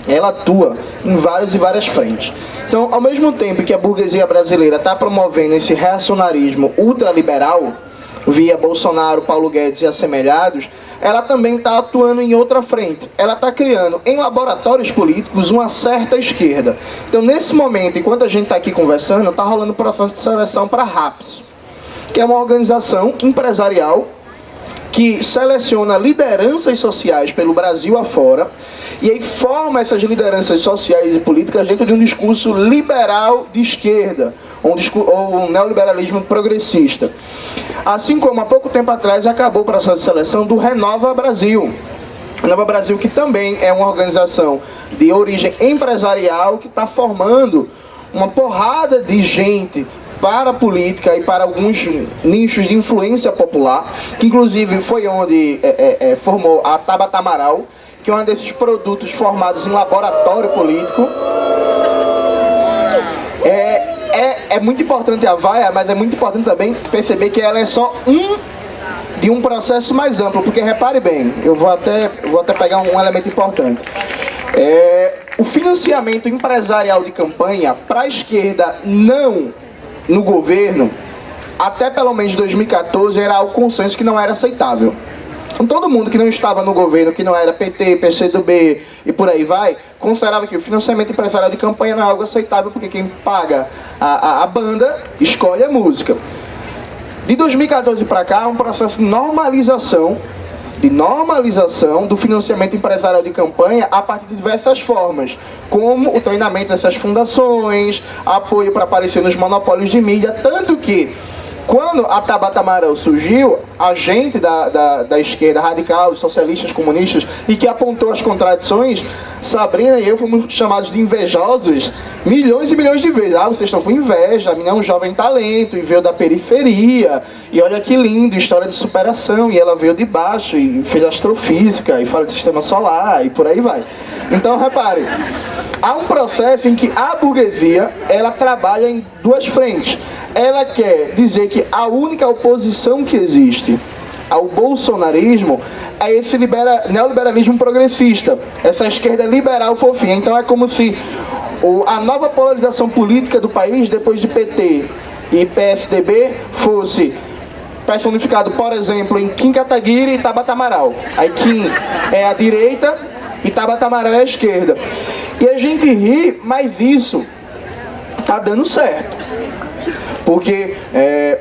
Ela atua em várias e várias frentes. Então, ao mesmo tempo que a burguesia brasileira está promovendo esse reacionarismo ultraliberal, via Bolsonaro, Paulo Guedes e assemelhados, ela também está atuando em outra frente. Ela está criando, em laboratórios políticos, uma certa esquerda. Então, nesse momento, enquanto a gente está aqui conversando, está rolando o processo de seleção para a RAPS, que é uma organização empresarial que seleciona lideranças sociais pelo Brasil afora, e aí forma essas lideranças sociais e políticas dentro de um discurso liberal de esquerda, ou um neoliberalismo progressista. Assim como há pouco tempo atrás acabou o processo de seleção do Renova Brasil. Renova Brasil, que também é uma organização de origem empresarial que está formando uma porrada de gente para a política e para alguns nichos de influência popular, que inclusive foi onde formou a Tabata Amaral, que é um desses produtos formados em laboratório político. É muito importante a vaia, mas é muito importante também perceber que ela é só de um processo mais amplo, porque repare bem, eu vou até pegar um elemento importante. O financiamento empresarial de campanha para a esquerda não no governo, até pelo menos 2014, era o consenso que não era aceitável. Então todo mundo que não estava no governo, que não era PT, PCdoB e por aí vai, considerava que o financiamento empresarial de campanha não é algo aceitável, porque quem paga a banda escolhe a música. De 2014 para cá, um processo de normalização do financiamento empresarial de campanha a partir de diversas formas, como o treinamento dessas fundações, apoio para aparecer nos monopólios de mídia, tanto que quando a Tabata Amaral surgiu, a gente da esquerda radical, os socialistas, comunistas, e que apontou as contradições, Sabrina e eu fomos chamados de invejosos milhões e milhões de vezes. Ah, vocês estão com inveja, a menina é um jovem talento e veio da periferia, e olha que lindo, história de superação, e ela veio de baixo e fez astrofísica e fala de sistema solar e por aí vai. Então repare, há um processo em que a burguesia, ela trabalha em duas frentes. Ela quer dizer que a única oposição que existe ao bolsonarismo é esse neoliberalismo progressista, essa esquerda liberal fofinha. Então é como se a nova polarização política do país, depois de PT e PSDB, fosse personificado, por exemplo, em Kim Kataguiri e Tabata Amaral. Aí Kim é a direita e Tabata Amaral é a esquerda. E a gente ri, mas isso tá dando certo. Porque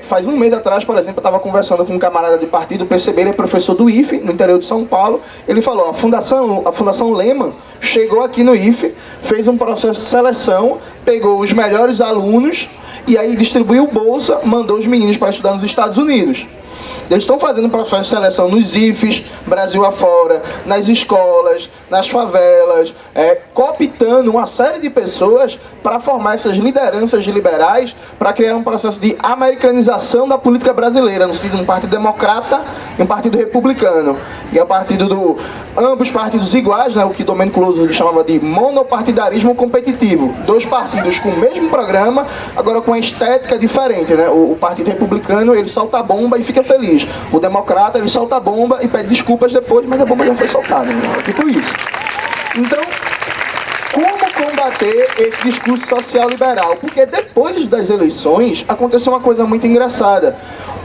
faz um mês atrás, por exemplo, eu estava conversando com um camarada de partido, PCB, ele é professor do IFE, no interior de São Paulo. Ele falou, a Fundação Lehman chegou aqui no IFE, fez um processo de seleção, pegou os melhores alunos e aí distribuiu bolsa, mandou os meninos para estudar nos Estados Unidos. Eles estão fazendo um processo de seleção nos IFES, Brasil afora, nas escolas, nas favelas, cooptando uma série de pessoas para formar essas lideranças liberais, para criar um processo de americanização da política brasileira, no sentido de um partido democrata e um partido republicano. E é o partido ambos partidos iguais, né, o que Domênico Lousada chamava de monopartidarismo competitivo. Dois partidos com o mesmo programa, agora com uma estética diferente, né? O partido republicano, ele solta a bomba e fica feliz. O democrata, ele solta a bomba e pede desculpas depois, mas a bomba já foi soltada, né? Tipo isso. Então, como combater esse discurso social liberal? Porque depois das eleições, aconteceu uma coisa muito engraçada.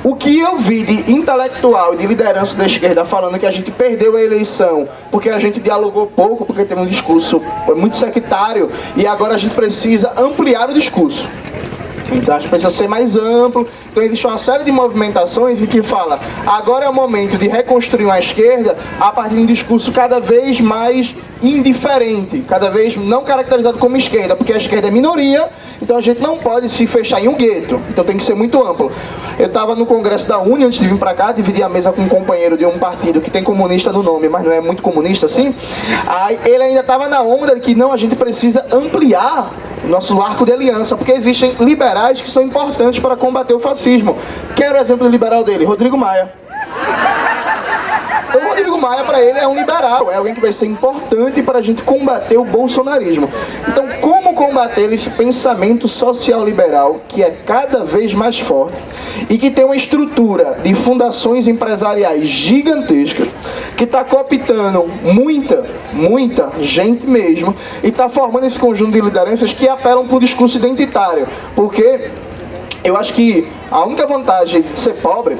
O que eu vi de intelectual e de liderança da esquerda falando que a gente perdeu a eleição porque a gente dialogou pouco, porque teve um discurso muito sectário, e agora a gente precisa ampliar o discurso. Então a gente precisa ser mais amplo. Então existe uma série de movimentações em que fala: agora é o momento de reconstruir uma esquerda a partir de um discurso cada vez mais indiferente, cada vez não caracterizado como esquerda, porque a esquerda é minoria, então a gente não pode se fechar em um gueto, então tem que ser muito amplo. Eu estava no congresso da Uni antes de vir para cá, dividi a mesa com um companheiro de um partido que tem comunista no nome, mas não é muito comunista assim. Aí ele ainda estava na onda de que não, a gente precisa ampliar o nosso arco de aliança, porque existem liberais que são importantes para combater o fascismo. Quem era o exemplo do liberal dele? Rodrigo Maia. Então, o Rodrigo Maia, para ele, é um liberal, é alguém que vai ser importante para a gente combater o bolsonarismo. Então, como combater esse pensamento social liberal, que é cada vez mais forte e que tem uma estrutura de fundações empresariais gigantescas, que está cooptando muita gente mesmo, e está formando esse conjunto de lideranças que apelam para o discurso identitário? Porque eu acho que a única vantagem de ser pobre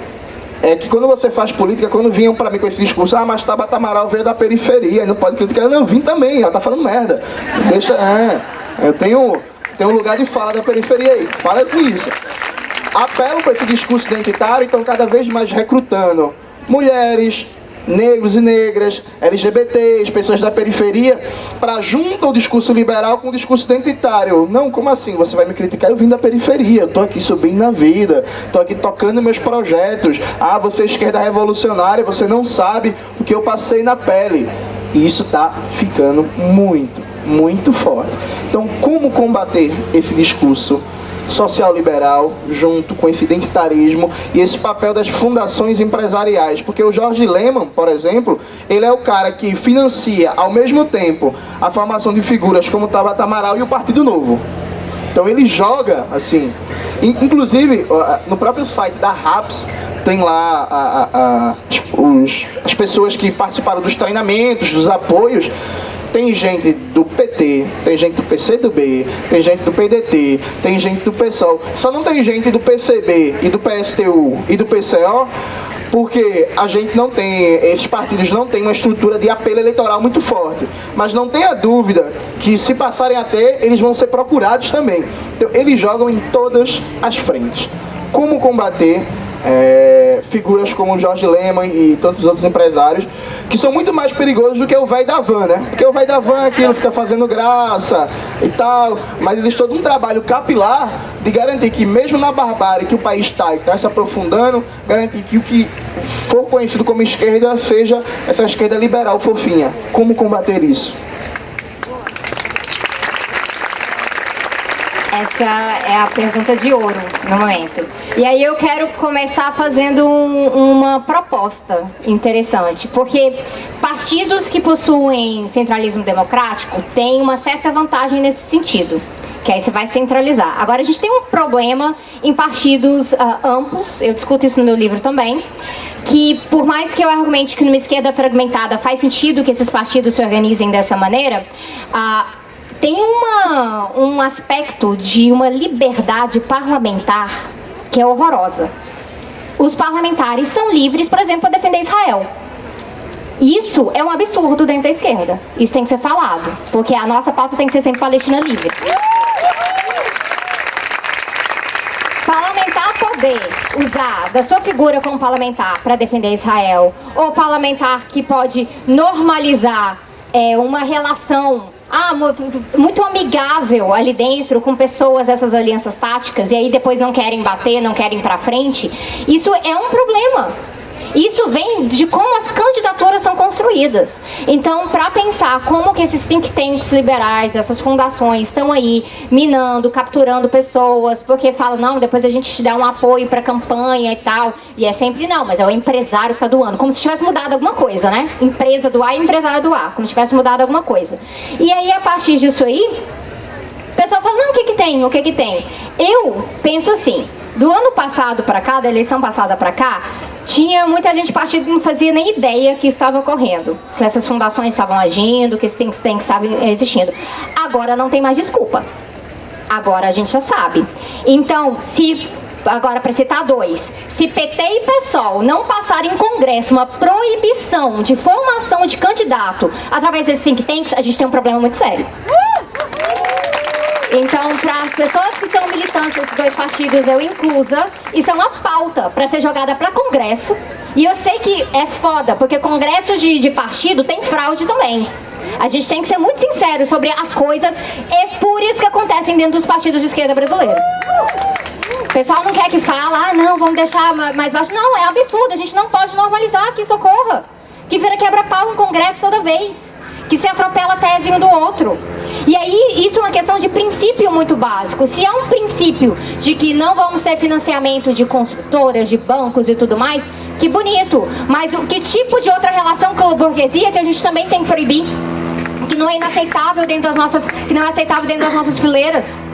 é que quando você faz política, quando vinham pra mim com esse discurso: ah, mas Tabata Amaral veio da periferia e não pode criticar. Não, eu vim também, ela tá falando merda. Deixa, eu tenho um lugar de fala da periferia aí, para com isso. Apelam para esse discurso identitário, então cada vez mais recrutando mulheres, negros e negras, LGBTs, pessoas da periferia, para junto ao discurso liberal com o discurso identitário. Não, como assim? Você vai me criticar? Eu vim da periferia, eu tô aqui subindo na vida, tô aqui tocando meus projetos. Ah, você é esquerda revolucionária, você não sabe o que eu passei na pele. E isso tá ficando muito forte. Então, como combater esse discurso social liberal junto com esse identitarismo e esse papel das fundações empresariais? Porque o Jorge Lemann, por exemplo, ele é o cara que financia ao mesmo tempo a formação de figuras como Tabata Amaral e o Partido Novo. Então ele joga assim. Inclusive no próprio site da RAPS tem lá as pessoas que participaram dos treinamentos, dos apoios. Tem gente do PT, tem gente do PCdoB, tem gente do PDT, tem gente do PSOL. Só não tem gente do PCB e do PSTU e do PCO, porque a gente não tem, esses partidos não têm uma estrutura de apelo eleitoral muito forte. Mas não tenha dúvida que, se passarem a ter, eles vão ser procurados também. Então eles jogam em todas as frentes. Como combater figuras como o Jorge Lemann e tantos outros empresários, que são muito mais perigosos do que o velho da van, né? Porque o velho da van aquilo fica fazendo graça e tal, mas existe todo um trabalho capilar de garantir que, mesmo na barbárie que o país está e está se aprofundando, garantir que o que for conhecido como esquerda seja essa esquerda liberal fofinha. Como combater isso? Essa é a pergunta de ouro no momento. E aí eu quero começar fazendo uma proposta interessante, porque partidos que possuem centralismo democrático têm uma certa vantagem nesse sentido, que aí você vai centralizar. Agora, a gente tem um problema em partidos amplos, eu discuto isso no meu livro também, que por mais que eu argumente que numa esquerda fragmentada faz sentido que esses partidos se organizem dessa maneira, tem um aspecto de uma liberdade parlamentar que é horrorosa. Os parlamentares são livres, por exemplo, para defender Israel. Isso é um absurdo dentro da esquerda. Isso tem que ser falado, porque a nossa pauta tem que ser sempre Palestina livre. Parlamentar poder usar da sua figura como parlamentar para defender Israel, ou parlamentar que pode normalizar uma relação muito amigável ali dentro com pessoas, essas alianças táticas, e aí depois não querem bater, não querem ir pra frente. Isso é um problema. Isso vem de como as candidaturas são construídas. Então, para pensar como que esses think tanks liberais, essas fundações estão aí minando, capturando pessoas, porque falam, não, depois a gente te dá um apoio para campanha e tal. E é sempre, não, mas é o empresário que está doando. Como se tivesse mudado alguma coisa, né? Empresa doar e empresário doar. Como se tivesse mudado alguma coisa. E aí, a partir disso aí, o pessoal fala, não, o que que tem? O que que tem? Eu penso assim, do ano passado para cá, da eleição passada para cá, tinha muita gente partido que não fazia nem ideia que isso estava ocorrendo. Que essas fundações estavam agindo, que esses think tanks estavam existindo. Agora não tem mais desculpa. Agora a gente já sabe. Então, agora para citar dois, se PT e PSOL não passarem em Congresso uma proibição de formação de candidato através desses think tanks, a gente tem um problema muito sério. Então, para as pessoas que são militantes desses dois partidos, eu inclusa, isso é uma pauta para ser jogada para Congresso. E eu sei que é foda, porque Congresso de partido tem fraude também. A gente tem que ser muito sincero sobre as coisas espúrias que acontecem dentro dos partidos de esquerda brasileira. O pessoal não quer que fala, não, vamos deixar mais baixo. Não, é absurdo, a gente não pode normalizar que isso ocorra. Que vira quebra-pau em Congresso toda vez. Que se atropela a tese um do outro. E aí, isso é uma questão de princípio muito básico. Se há um princípio de que não vamos ter financiamento de construtoras, de bancos e tudo mais, que bonito. Mas que tipo de outra relação com a burguesia que a gente também tem que proibir? Que não é inaceitável dentro das nossas fileiras.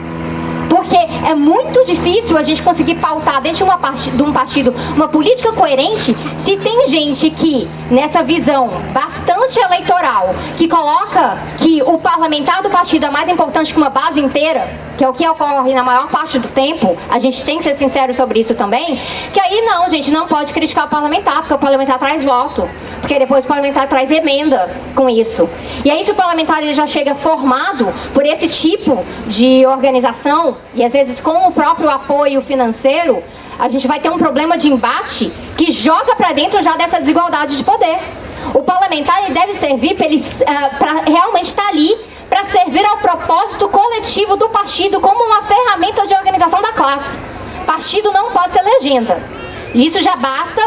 Porque é muito difícil a gente conseguir pautar dentro de um partido uma política coerente se tem gente que, nessa visão bastante eleitoral, que coloca que o parlamentar do partido é mais importante que uma base inteira, que é o que ocorre na maior parte do tempo, a gente tem que ser sincero sobre isso também, que aí não, gente, não pode criticar o parlamentar, porque o parlamentar traz voto. Porque depois o parlamentar traz emenda com isso. E aí, se o parlamentar ele já chega formado por esse tipo de organização, e às vezes com o próprio apoio financeiro, a gente vai ter um problema de embate que joga para dentro já dessa desigualdade de poder. O parlamentar ele deve servir para realmente estar ali, para servir ao propósito coletivo do partido como uma ferramenta de organização da classe. Partido não pode ser legenda. Isso já basta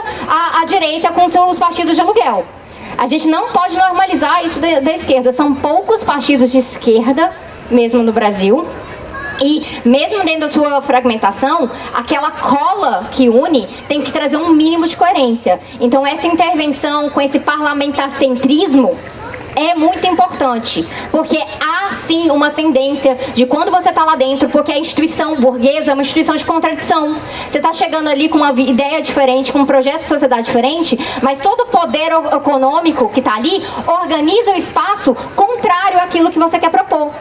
a direita com seus partidos de aluguel. A gente não pode normalizar isso da esquerda. São poucos partidos de esquerda, mesmo no Brasil. E mesmo dentro da sua fragmentação, aquela cola que une tem que trazer um mínimo de coerência. Então essa intervenção com esse parlamentarcentrismo é muito importante, porque há sim uma tendência de quando você está lá dentro, porque a instituição burguesa é uma instituição de contradição. Você está chegando ali com uma ideia diferente, com um projeto de sociedade diferente, mas todo o poder econômico que está ali organiza o espaço contrário àquilo que você quer propor.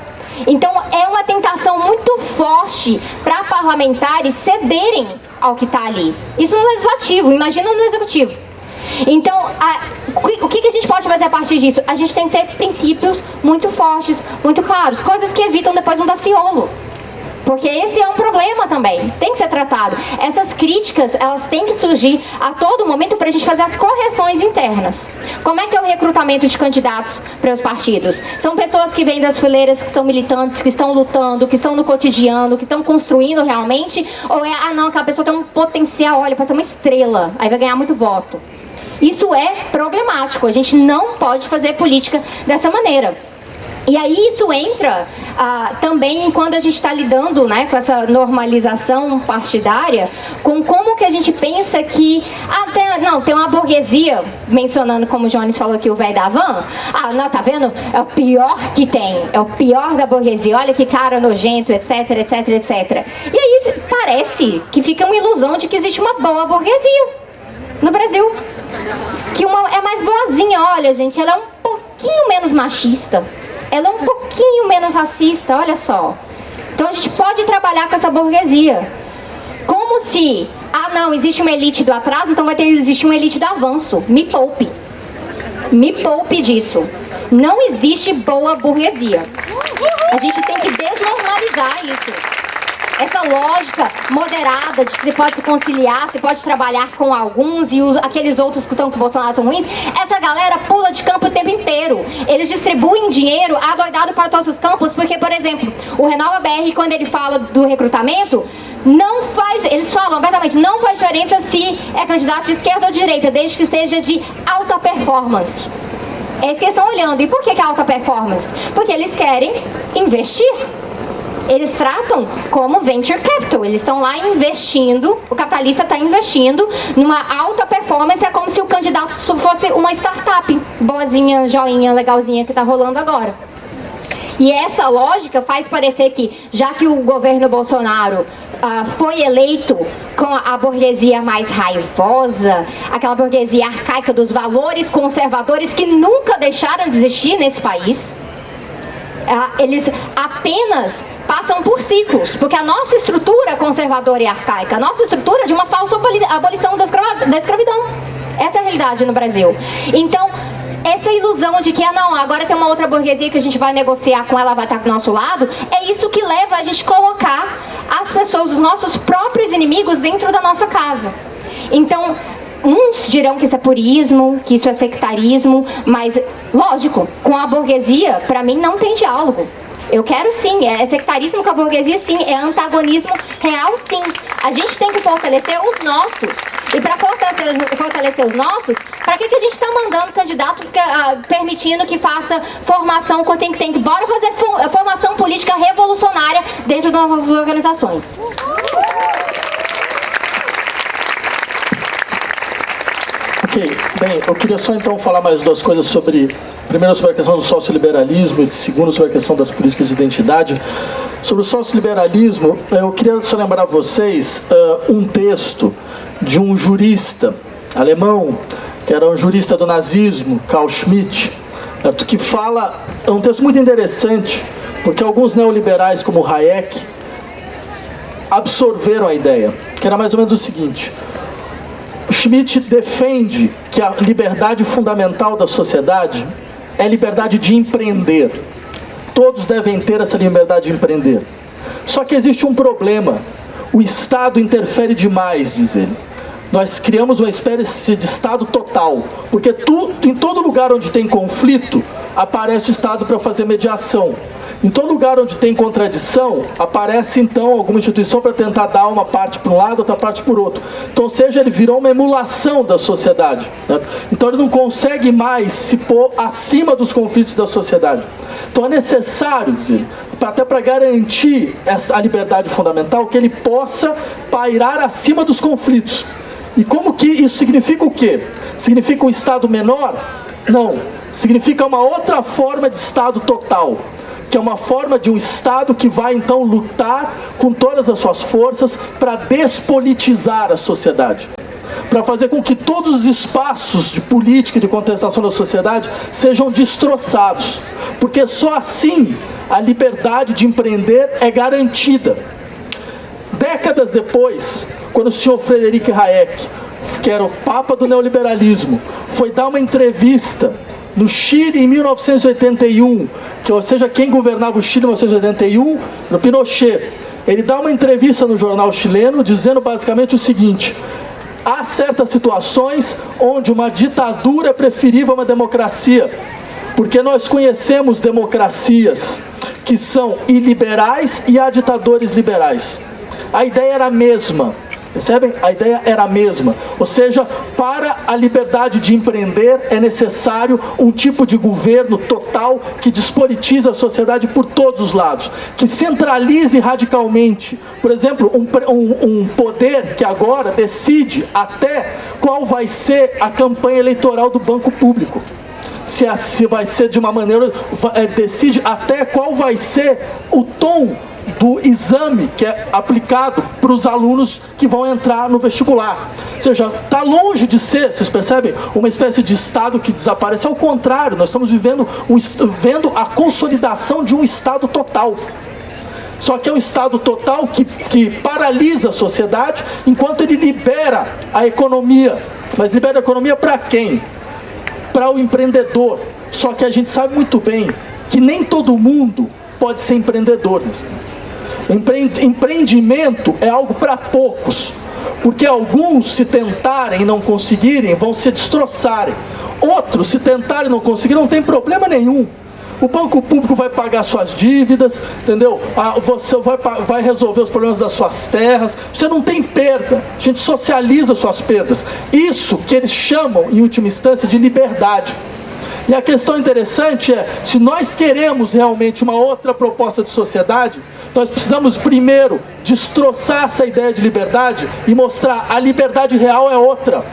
Então é uma tentação muito forte para parlamentares cederem ao que está ali. Isso no legislativo, imagina no executivo. Então, o que a gente pode fazer a partir disso? A gente tem que ter princípios muito fortes, muito claros, coisas que evitam depois um daciolo. Porque esse é um problema também, tem que ser tratado. Essas críticas, elas têm que surgir a todo momento para a gente fazer as correções internas. Como é que é o recrutamento de candidatos para os partidos? São pessoas que vêm das fileiras, que são militantes, que estão lutando, que estão no cotidiano, que estão construindo realmente? Ou é, não, aquela pessoa tem um potencial, olha, pode ser uma estrela, aí vai ganhar muito voto. Isso é problemático, a gente não pode fazer política dessa maneira. E aí isso entra também quando a gente está lidando, né, com essa normalização partidária, com como que a gente pensa que... tem uma burguesia, mencionando como o Jones falou aqui, o velho da van. Não, tá vendo? É o pior que tem, é o pior da burguesia, olha que cara nojento, etc, etc, etc. E aí parece que fica uma ilusão de que existe uma boa burguesia no Brasil. Que é mais boazinha, olha gente, ela é um pouquinho menos machista, ela é um pouquinho menos racista, olha só. Então a gente pode trabalhar com essa burguesia. Como se, não, existe uma elite do atraso, então vai existir uma elite do avanço. Me poupe. Me poupe disso. Não existe boa burguesia. A gente tem que desnormalizar isso. essa lógica moderada de que você pode se conciliar, você pode trabalhar com alguns e aqueles outros que estão com o Bolsonaro são ruins, essa galera pula de campo o tempo inteiro. Eles distribuem dinheiro adoidado para todos os campos, porque, por exemplo, o Renova BR, quando ele fala do recrutamento, eles falam abertamente, não faz diferença se é candidato de esquerda ou de direita, desde que seja de alta performance. É isso que eles estão olhando. E por que alta performance? Porque eles querem investir. Eles tratam como venture capital. Eles estão lá investindo, o capitalista está investindo numa alta performance. É como se o candidato fosse uma startup boazinha, joinha, legalzinha que está rolando agora. E essa lógica faz parecer que, já que o governo Bolsonaro foi eleito com a burguesia mais raivosa, aquela burguesia arcaica dos valores conservadores que nunca deixaram de existir nesse país, eles apenas passam por ciclos, porque a nossa estrutura conservadora e arcaica, a nossa estrutura é de uma falsa abolição da escravidão. Essa é a realidade no Brasil. Então, essa ilusão de que, não, agora tem uma outra burguesia que a gente vai negociar com ela, vai estar do nosso lado, é isso que leva a gente a colocar as pessoas, os nossos próprios inimigos dentro da nossa casa. Então, uns dirão que isso é purismo, que isso é sectarismo, mas, lógico, com a burguesia, para mim, não tem diálogo. Eu quero sim, é sectarismo com a burguesia sim, é antagonismo real sim. A gente tem que fortalecer os nossos. E para fortalecer os nossos, para que a gente está mandando candidato permitindo que faça formação com think tank? Bora fazer formação política revolucionária dentro das nossas organizações. Ok, bem, eu queria só então falar mais duas coisas primeiro sobre a questão do socioliberalismo e segundo sobre a questão das políticas de identidade. Sobre o socioliberalismo, eu queria só lembrar a vocês um texto de um jurista alemão, que era um jurista do nazismo, Carl Schmitt, que fala, é um texto muito interessante, porque alguns neoliberais como Hayek absorveram a ideia, que era mais ou menos o seguinte: Schmitt defende que a liberdade fundamental da sociedade é a liberdade de empreender. Todos devem ter essa liberdade de empreender. Só que existe um problema. O Estado interfere demais, diz ele. Nós criamos uma espécie de Estado total, porque em todo lugar onde tem conflito, aparece o Estado para fazer mediação. Em todo lugar onde tem contradição, aparece então alguma instituição para tentar dar uma parte para um lado, outra parte por outro. Então, ou seja, ele virou uma emulação da sociedade, né? Então ele não consegue mais se pôr acima dos conflitos da sociedade. Então é necessário, dizer, até para garantir a liberdade fundamental, que ele possa pairar acima dos conflitos. E como que isso significa o quê? Significa um Estado menor? Não. Significa uma outra forma de Estado total, que é uma forma de um Estado que vai então lutar com todas as suas forças para despolitizar a sociedade, para fazer com que todos os espaços de política e de contestação da sociedade sejam destroçados, porque só assim a liberdade de empreender é garantida. Décadas depois, quando o senhor Friedrich Hayek, que era o papa do neoliberalismo, foi dar uma entrevista no Chile em 1981, ou seja, quem governava o Chile em 1981, no Pinochet, ele dá uma entrevista no jornal chileno dizendo basicamente o seguinte: há certas situações onde uma ditadura é preferível a uma democracia, porque nós conhecemos democracias que são iliberais e há ditadores liberais. A ideia era a mesma. Percebem? A ideia era a mesma. Ou seja, para a liberdade de empreender é necessário um tipo de governo total que despolitize a sociedade por todos os lados, que centralize radicalmente, por exemplo, um poder que agora decide até qual vai ser a campanha eleitoral do Banco Público. Se vai ser de uma maneira, decide até qual vai ser o tom do exame que é aplicado para os alunos que vão entrar no vestibular. Ou seja, está longe de ser, vocês percebem, uma espécie de Estado que desaparece. Ao contrário, nós estamos vendo a consolidação de um Estado total. Só que é um Estado total que paralisa a sociedade, enquanto ele libera a economia. Mas libera a economia para quem? Para o empreendedor. Só que a gente sabe muito bem que nem todo mundo pode ser empreendedor. Empreendimento é algo para poucos, porque alguns, se tentarem e não conseguirem, vão se destroçarem. Outros, se tentarem e não conseguirem, não tem problema nenhum. O banco público vai pagar suas dívidas, entendeu? Você vai resolver os problemas das suas terras. Você não tem perda. A gente socializa suas perdas. Isso que eles chamam, em última instância, de liberdade. E a questão interessante é, se nós queremos realmente uma outra proposta de sociedade, nós precisamos primeiro destroçar essa ideia de liberdade e mostrar a liberdade real é outra.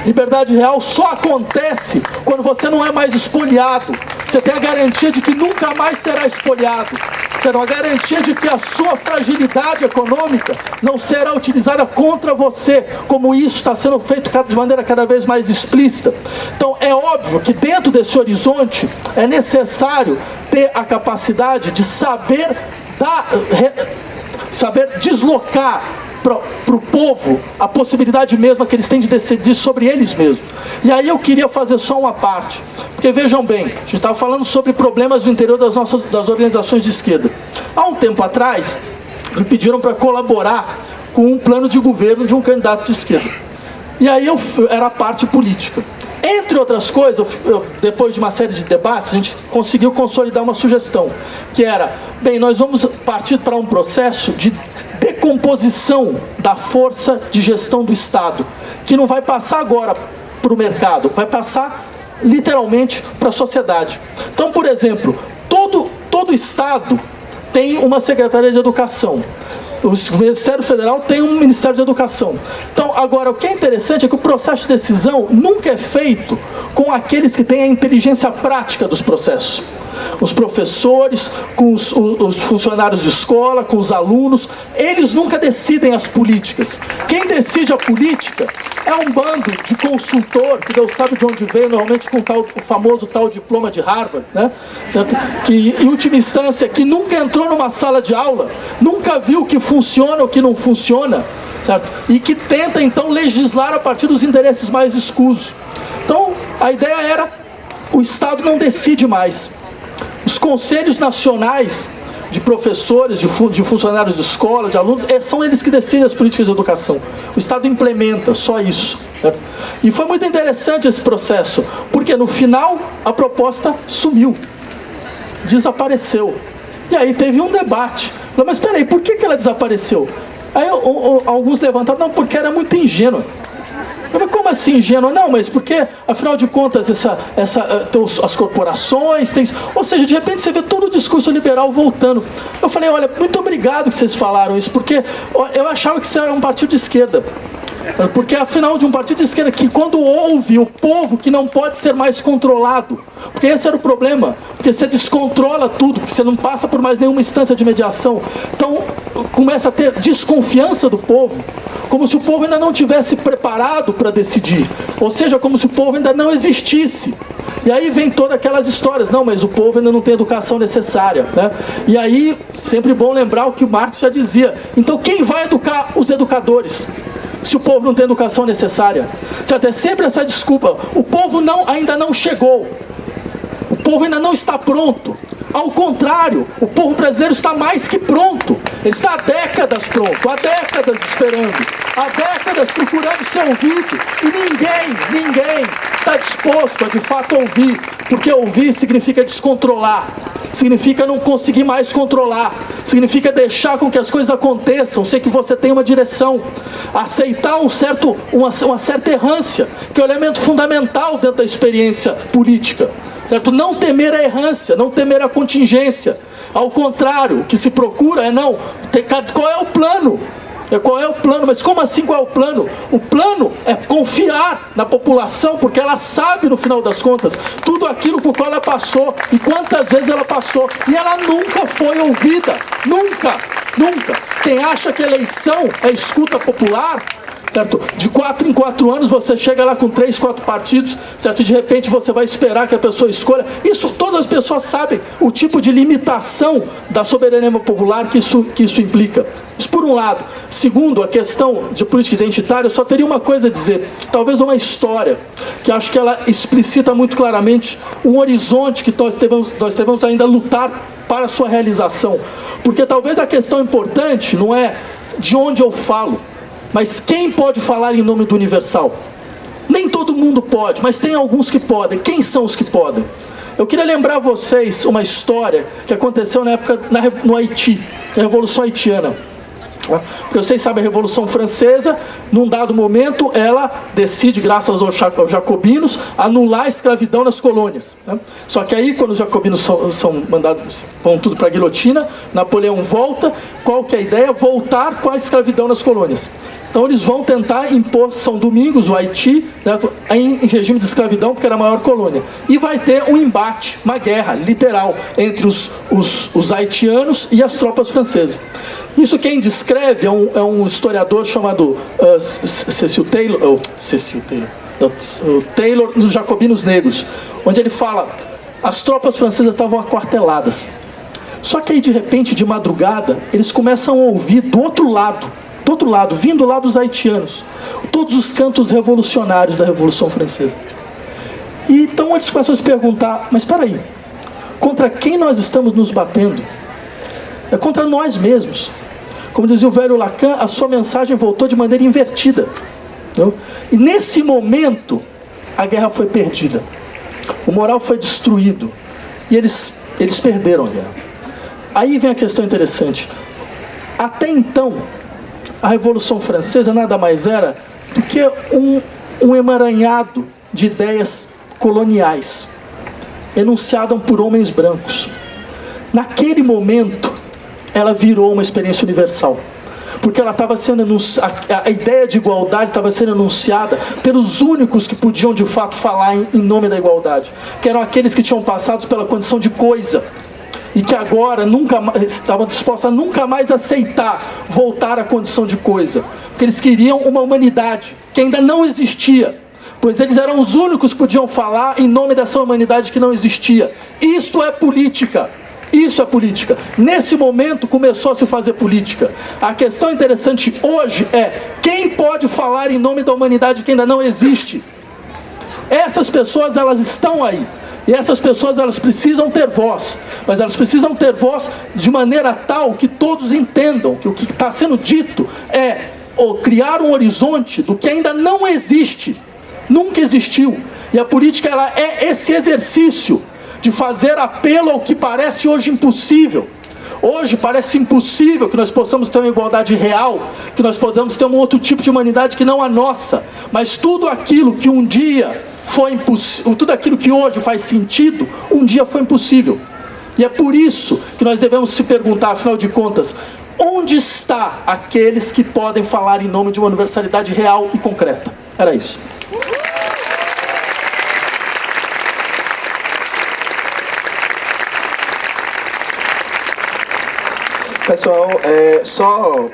Liberdade real só acontece quando você não é mais espoliado. Você tem a garantia de que nunca mais será espoliado. Você tem a garantia de que a sua fragilidade econômica não será utilizada contra você, como isso está sendo feito de maneira cada vez mais explícita. Então é óbvio que dentro desse horizonte é necessário ter a capacidade de saber deslocar para o povo a possibilidade mesma que eles têm de decidir sobre eles mesmos. E aí eu queria fazer só uma parte, porque vejam bem, a gente estava falando sobre problemas no interior das organizações de esquerda. Há um tempo atrás, me pediram para colaborar com um plano de governo de um candidato de esquerda. E aí eu era a parte política. Entre outras coisas, depois de uma série de debates, a gente conseguiu consolidar uma sugestão, que era, bem, nós vamos partir para um processo de decomposição da força de gestão do Estado, que não vai passar agora para o mercado, vai passar literalmente para a sociedade. Então, por exemplo, todo Estado tem uma Secretaria de Educação. O Ministério Federal tem um Ministério de Educação. Então, agora, o que é interessante é que o processo de decisão nunca é feito com aqueles que têm a inteligência prática dos processos. Os professores, com os funcionários de escola, com os alunos, eles nunca decidem as políticas. Quem decide a política é um bando de consultor, que Deus sabe de onde veio, normalmente com o famoso tal diploma de Harvard, né? Certo? Que, em última instância, que nunca entrou numa sala de aula, nunca viu o que funciona ou o que não funciona, certo? E que tenta, então, legislar a partir dos interesses mais escusos. Então, a ideia era, o Estado não decide mais. Os conselhos nacionais de professores, de funcionários de escola, de alunos, são eles que decidem as políticas de educação. O Estado implementa, só isso. Certo? E foi muito interessante esse processo, porque no final a proposta sumiu, desapareceu. E aí teve um debate. Mas espera aí, por que ela desapareceu? Aí alguns levantaram, não, porque era muito ingênua. Mas como assim ingênua? Não, mas porque, afinal de contas, as corporações, ou seja, de repente você vê todo o discurso liberal voltando. Eu falei, olha, muito obrigado que vocês falaram isso, porque eu achava que isso era um partido de esquerda. Porque afinal de um partido de esquerda que quando ouve o povo que não pode ser mais controlado, porque esse era o problema, porque você descontrola tudo, porque você não passa por mais nenhuma instância de mediação, então começa a ter desconfiança do povo, como se o povo ainda não tivesse preparado para decidir, ou seja, como se o povo ainda não existisse. E aí vem todas aquelas histórias, não, mas o povo ainda não tem educação necessária, né? E aí, sempre bom lembrar o que o Marx já dizia, então quem vai educar os educadores? Se o povo não tem educação necessária, certo? É sempre essa desculpa, o povo ainda não chegou, o povo ainda não está pronto. Ao contrário, o povo brasileiro está mais que pronto, ele está há décadas pronto, há décadas esperando, há décadas procurando ser ouvido, e ninguém está disposto a de fato ouvir, porque ouvir significa descontrolar, significa não conseguir mais controlar, significa deixar com que as coisas aconteçam, sem que você tenha uma direção, aceitar uma certa errância, que é o elemento fundamental dentro da experiência política, certo? Não temer a errância, não temer a contingência, ao contrário, o que se procura é qual é o plano? Qual é o plano? Mas como assim qual é o plano? O plano é confiar na população, porque ela sabe no final das contas tudo aquilo por qual ela passou e quantas vezes ela passou, e ela nunca foi ouvida, nunca. Quem acha que eleição é escuta popular, certo? De 4 em 4 anos você chega lá com 3, 4 partidos, certo? E de repente você vai esperar que a pessoa escolha. Isso, todas as pessoas sabem o tipo de limitação da soberania popular que isso implica. Isso por um lado. Segundo, a questão de política identitária, eu só teria uma coisa a dizer, talvez uma história, que acho que ela explicita muito claramente um horizonte que nós devemos ainda lutar para a sua realização. Porque talvez a questão importante não é de onde eu falo, mas quem pode falar em nome do universal. Nem todo mundo pode, mas tem alguns que podem. Quem são os que podem? Eu queria lembrar a vocês uma história que aconteceu na época no Haiti, na Revolução Haitiana. Porque vocês sabem, a Revolução Francesa, num dado momento, ela decide, graças aos jacobinos, anular a escravidão nas colônias. Só que aí, quando os jacobinos são mandados, vão tudo para a guilhotina, Napoleão volta. Qual que é a ideia? Voltar com a escravidão nas colônias. Então eles vão tentar impor São Domingos, o Haiti, né, em regime de escravidão, porque era a maior colônia. E vai ter um embate, uma guerra literal entre os haitianos e as tropas francesas. Isso quem descreve é um historiador chamado Cecil Taylor, o Taylor dos Jacobinos Negros, onde ele fala: as tropas francesas estavam aquarteladas. Só que aí de repente, de madrugada, eles começam a ouvir do outro lado, vindo lá dos haitianos, todos os cantos revolucionários da Revolução Francesa. E então eles começam a se perguntar: mas espera aí, contra quem nós estamos nos batendo? É contra nós mesmos. Como dizia o velho Lacan, a sua mensagem voltou de maneira invertida. Entendeu? E nesse momento, a guerra foi perdida. O moral foi destruído. E eles perderam a guerra. Aí vem a questão interessante. Até então, a Revolução Francesa nada mais era do que um emaranhado de ideias coloniais, enunciadas por homens brancos. Naquele momento, ela virou uma experiência universal, porque ela estava sendo a ideia de igualdade estava sendo anunciada pelos únicos que podiam de fato falar em nome da igualdade, que eram aqueles que tinham passado pela condição de coisa e que agora estavam dispostos a nunca mais aceitar voltar à condição de coisa, porque eles queriam uma humanidade que ainda não existia, pois eles eram os únicos que podiam falar em nome dessa humanidade que não existia. Isto é política. Isso é política. Nesse momento começou a se fazer política. A questão interessante hoje é: quem pode falar em nome da humanidade que ainda não existe? Essas pessoas, elas estão aí. E essas pessoas, elas precisam ter voz. Mas elas precisam ter voz de maneira tal que todos entendam que o que está sendo dito é criar um horizonte do que ainda não existe. Nunca existiu. E a política, ela é esse exercício de fazer apelo ao que parece hoje impossível. Hoje parece impossível que nós possamos ter uma igualdade real, que nós possamos ter um outro tipo de humanidade que não a nossa. Mas tudo aquilo que um dia foi impossível, tudo aquilo que hoje faz sentido, um dia foi impossível. E é por isso que nós devemos se perguntar, afinal de contas, onde está aqueles que podem falar em nome de uma universalidade real e concreta? Era isso. Pessoal, só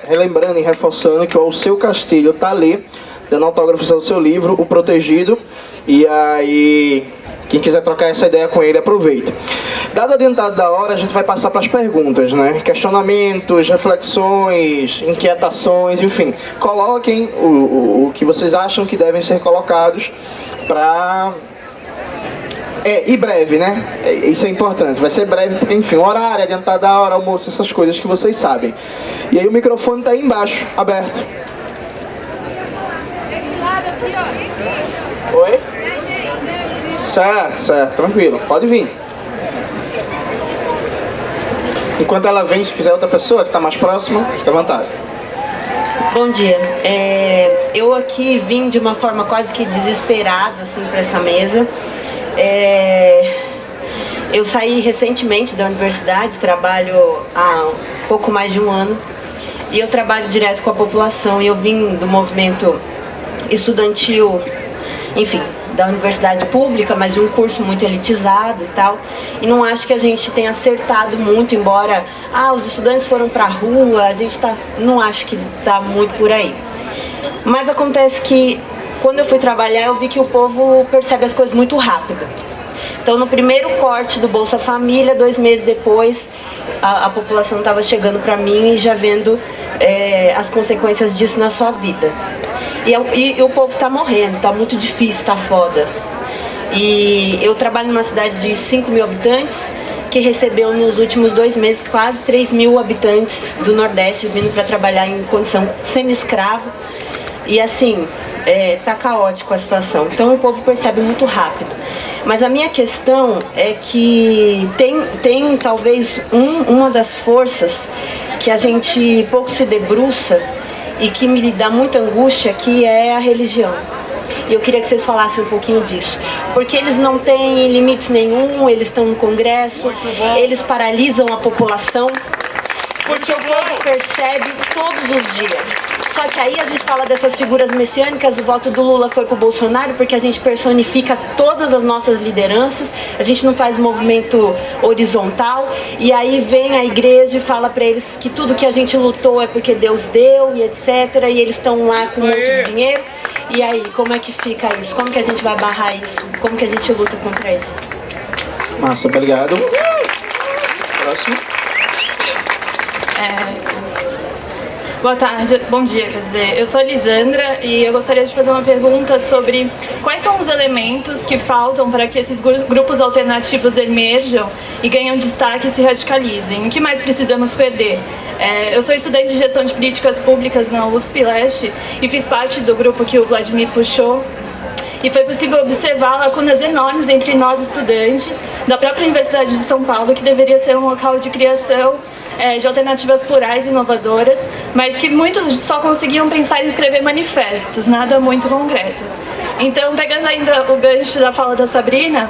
relembrando e reforçando que o Alceu Castilho está ali, dando autógrafos ao seu livro, O Protegido. E aí, quem quiser trocar essa ideia com ele, aproveita. Dado o adiantado da hora, a gente vai passar para as perguntas, né? Questionamentos, reflexões, inquietações, enfim. Coloquem o que vocês acham que devem ser colocados para... E breve, né? Isso é importante. Vai ser breve porque, enfim, horário, adiantado da hora, almoço, essas coisas que vocês sabem. E aí o microfone está aí embaixo, aberto. Esse lado aqui, ó. Oi? Certo, tranquilo. Pode vir. Enquanto ela vem, se quiser outra pessoa que está mais próxima, fica à vontade. Bom dia. Eu aqui vim de uma forma quase que desesperada, assim, para essa mesa. Eu saí recentemente da universidade, trabalho há pouco mais de um ano, e eu trabalho direto com a população, e eu vim do movimento estudantil, enfim, da universidade pública, mas de um curso muito elitizado e tal, e não acho que a gente tenha acertado muito, embora os estudantes foram pra rua, não acho que tá muito por aí. Mas acontece que quando eu fui trabalhar, eu vi que o povo percebe as coisas muito rápido. Então, no primeiro corte do Bolsa Família, 2 meses depois, a população estava chegando para mim e já vendo as consequências disso na sua vida. E o povo está morrendo, está muito difícil, está foda. E eu trabalho numa cidade de 5 mil habitantes, que recebeu nos últimos 2 meses quase 3 mil habitantes do Nordeste vindo para trabalhar em condição semi-escravo. E assim, tá caótico a situação. Então o povo percebe muito rápido. Mas a minha questão é que tem talvez uma das forças que a gente pouco se debruça e que me dá muita angústia, que é a religião. E eu queria que vocês falassem um pouquinho disso. Porque eles não têm limites nenhum, eles estão no Congresso, eles paralisam a população, porque o povo percebe todos os dias. Só que aí a gente fala dessas figuras messiânicas, o voto do Lula foi pro Bolsonaro porque a gente personifica todas as nossas lideranças, a gente não faz movimento horizontal, e aí vem a igreja e fala para eles que tudo que a gente lutou é porque Deus deu e etc, e eles estão lá com um monte de dinheiro. E aí, como é que fica isso? Como que a gente vai barrar isso? Como que a gente luta contra isso? Massa, obrigado. Próximo. Boa tarde, bom dia, quer dizer, eu sou a Lisandra e eu gostaria de fazer uma pergunta sobre quais são os elementos que faltam para que esses grupos alternativos emerjam e ganham destaque e se radicalizem. O que mais precisamos perder? Eu sou estudante de gestão de políticas públicas na USP Leste e fiz parte do grupo que o Vladimir puxou. E foi possível observar lacunas enormes entre nós estudantes da própria Universidade de São Paulo, que deveria ser um local de criação de alternativas plurais e inovadoras, mas que muitos só conseguiam pensar em escrever manifestos, nada muito concreto. Então, pegando ainda o gancho da fala da Sabrina,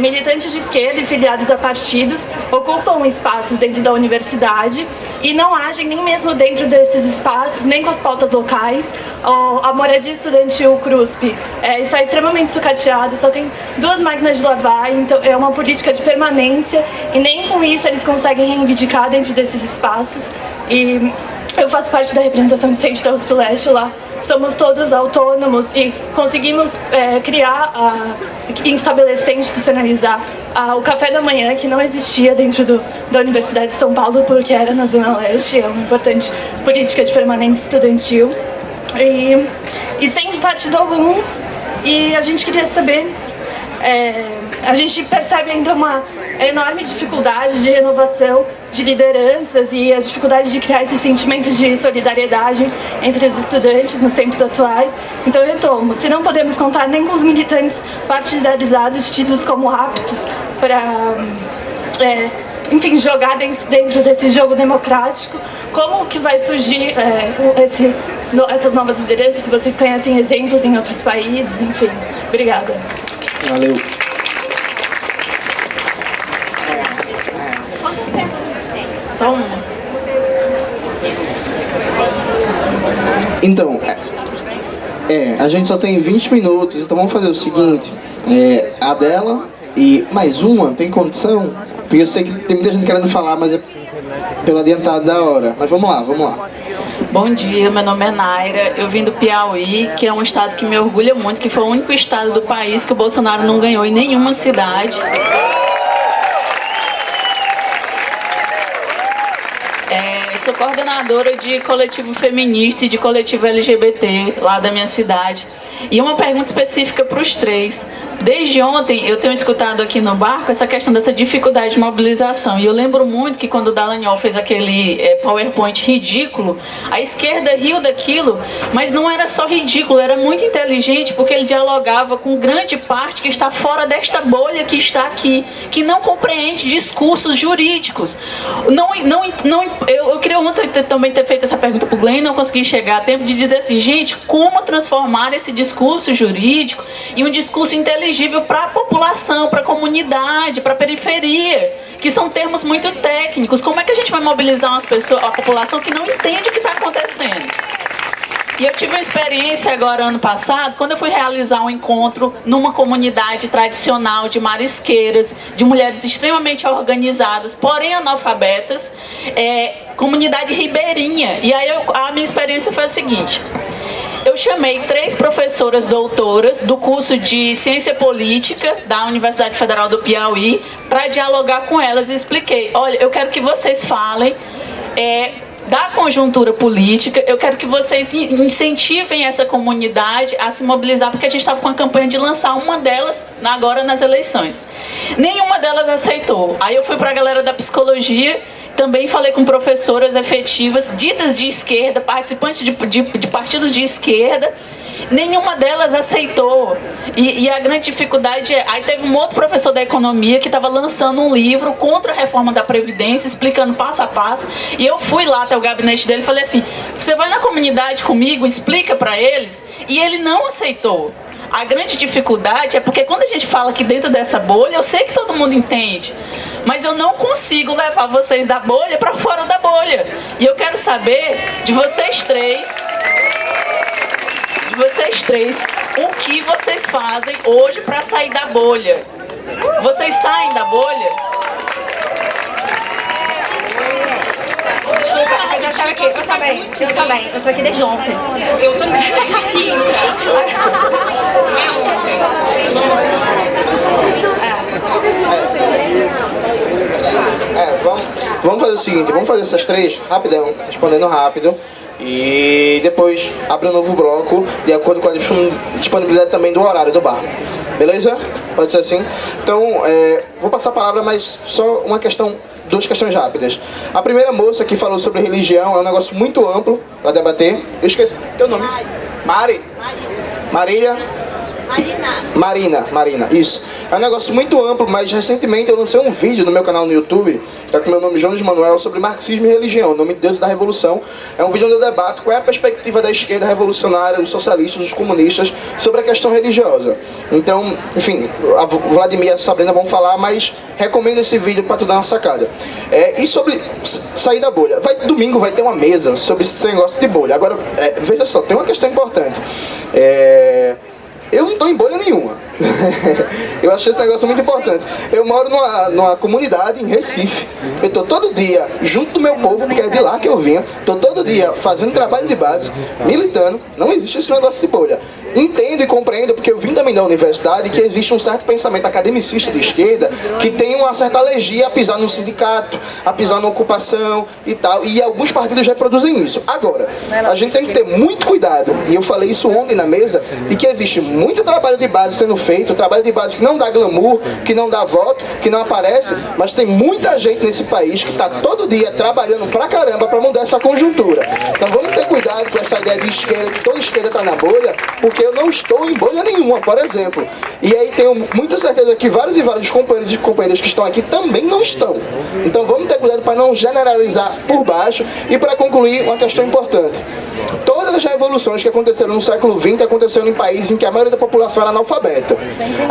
militantes de esquerda e filiados a partidos ocupam espaços dentro da universidade e não agem nem mesmo dentro desses espaços, nem com as pautas locais. A moradia estudantil CRUSP está extremamente sucateada, só tem 2 máquinas de lavar, então é uma política de permanência e nem com isso eles conseguem reivindicar dentro desses espaços. E eu faço parte da representação docente da USP Leste lá. Somos todos autônomos e conseguimos estabelecer, institucionalizar o café da manhã, que não existia dentro da Universidade de São Paulo, porque era na Zona Leste, é uma importante política de permanência estudantil. E sem partido algum, e a gente queria saber... a gente percebe ainda uma enorme dificuldade de renovação de lideranças e a dificuldade de criar esse sentimento de solidariedade entre os estudantes nos tempos atuais. Então eu retomo, se não podemos contar nem com os militantes partidarizados, tidos como aptos para, enfim, jogar dentro desse jogo democrático, como que vai surgir essas novas lideranças, se vocês conhecem exemplos em outros países, enfim. Obrigada. Valeu. Quantas perguntas tem? Só uma. Então, a gente só tem 20 minutos, então vamos fazer o seguinte, a dela e mais uma, tem condição? Porque eu sei que tem muita gente querendo falar, mas é pelo adiantado da hora. Mas vamos lá. Bom dia, meu nome é Naira, eu vim do Piauí, que é um estado que me orgulha muito, que foi o único estado do país que o Bolsonaro não ganhou em nenhuma cidade. Sou coordenadora de coletivo feminista e de coletivo LGBT lá da minha cidade. E uma pergunta específica para os 3. Desde ontem eu tenho escutado aqui no barco essa questão dessa dificuldade de mobilização. E eu lembro muito que quando o Dallagnol fez aquele PowerPoint ridículo, a esquerda riu daquilo, mas não era só ridículo, era muito inteligente, porque ele dialogava com grande parte que está fora desta bolha que está aqui, que não compreende discursos jurídicos. Eu queria ontem também ter feito essa pergunta para o Glenn, não consegui chegar a tempo de dizer assim, gente, como transformar esse discurso jurídico em um discurso inteligível para a população, para a comunidade, para a periferia, que são termos muito técnicos. Como é que a gente vai mobilizar a população que não entende o que está acontecendo? E eu tive uma experiência agora, ano passado, quando eu fui realizar um encontro numa comunidade tradicional de marisqueiras, de mulheres extremamente organizadas, porém analfabetas, comunidade ribeirinha. E aí a minha experiência foi a seguinte: eu chamei 3 professoras doutoras do curso de Ciência Política da Universidade Federal do Piauí para dialogar com elas e expliquei, olha, eu quero que vocês falem da conjuntura política. Eu quero que vocês incentivem essa comunidade a se mobilizar, porque a gente estava com a campanha de lançar uma delas agora nas eleições. Nenhuma delas aceitou. Aí eu fui para a galera da psicologia, também falei com professoras efetivas, ditas de esquerda, participantes de partidos de esquerda. Nenhuma delas aceitou. E a grande dificuldade é... Aí teve um outro professor da economia que estava lançando um livro contra a reforma da Previdência, explicando passo a passo. E eu fui lá até o gabinete dele e falei assim, você vai na comunidade comigo, explica para eles. E ele não aceitou. A grande dificuldade é porque quando a gente fala aqui dentro dessa bolha, eu sei que todo mundo entende, mas eu não consigo levar vocês da bolha para fora da bolha. E eu quero saber de vocês três, o que vocês fazem hoje para sair da bolha. Vocês saem da bolha? Desculpa, eu já estava aqui, eu também. Eu tô aqui desde ontem. Eu também, desde quinta. Vamos fazer o seguinte, vamos fazer essas três rapidão, respondendo rápido. E depois abre um novo bloco de acordo com a disponibilidade também do horário do bar. Beleza? Pode ser assim? Então, vou passar a palavra, mas só duas questões rápidas. A primeira moça que falou sobre religião é um negócio muito amplo para debater. Eu esqueci teu nome. Marília? Marina, isso. É um negócio muito amplo, mas recentemente eu lancei um vídeo no meu canal no YouTube, tá com o meu nome Jones Manuel, sobre marxismo e religião, nome de Deus da Revolução. É um vídeo onde eu debato qual é a perspectiva da esquerda revolucionária, dos socialistas, dos comunistas, sobre a questão religiosa. Então, enfim, a Vladimir e a Sabrina vão falar, mas recomendo esse vídeo para tu dar uma sacada. E sobre sair da bolha, domingo vai ter uma mesa sobre esse negócio de bolha. Agora, veja só, tem uma questão importante. Eu não estou em bolha nenhuma. Eu achei esse negócio muito importante. Eu moro numa comunidade em Recife. Eu estou todo dia junto do meu povo, porque é de lá que eu vinha. Estou todo dia fazendo trabalho de base, militando. Não existe esse negócio de bolha. Entendo e compreendo, porque eu vim também da universidade, que existe um certo pensamento academicista de esquerda que tem uma certa alergia a pisar no sindicato, a pisar na ocupação e tal, e alguns partidos reproduzem isso. Agora, a gente tem que ter muito cuidado, e eu falei isso ontem na mesa, de que existe muito trabalho de base sendo feito, trabalho de base que não dá glamour, que não dá voto, que não aparece, mas tem muita gente nesse país que está todo dia trabalhando pra caramba para mudar essa conjuntura. Então vamos ter cuidado com essa ideia de esquerda, que toda esquerda está na bolha, porque eu não estou em bolha nenhuma, por exemplo. E aí tenho muita certeza que vários e vários companheiros e companheiras que estão aqui também não estão. Então vamos ter cuidado para não generalizar por baixo. E para concluir, uma questão importante. Todas as revoluções que aconteceram no século XX aconteceram em países em que a maioria da população era analfabeta.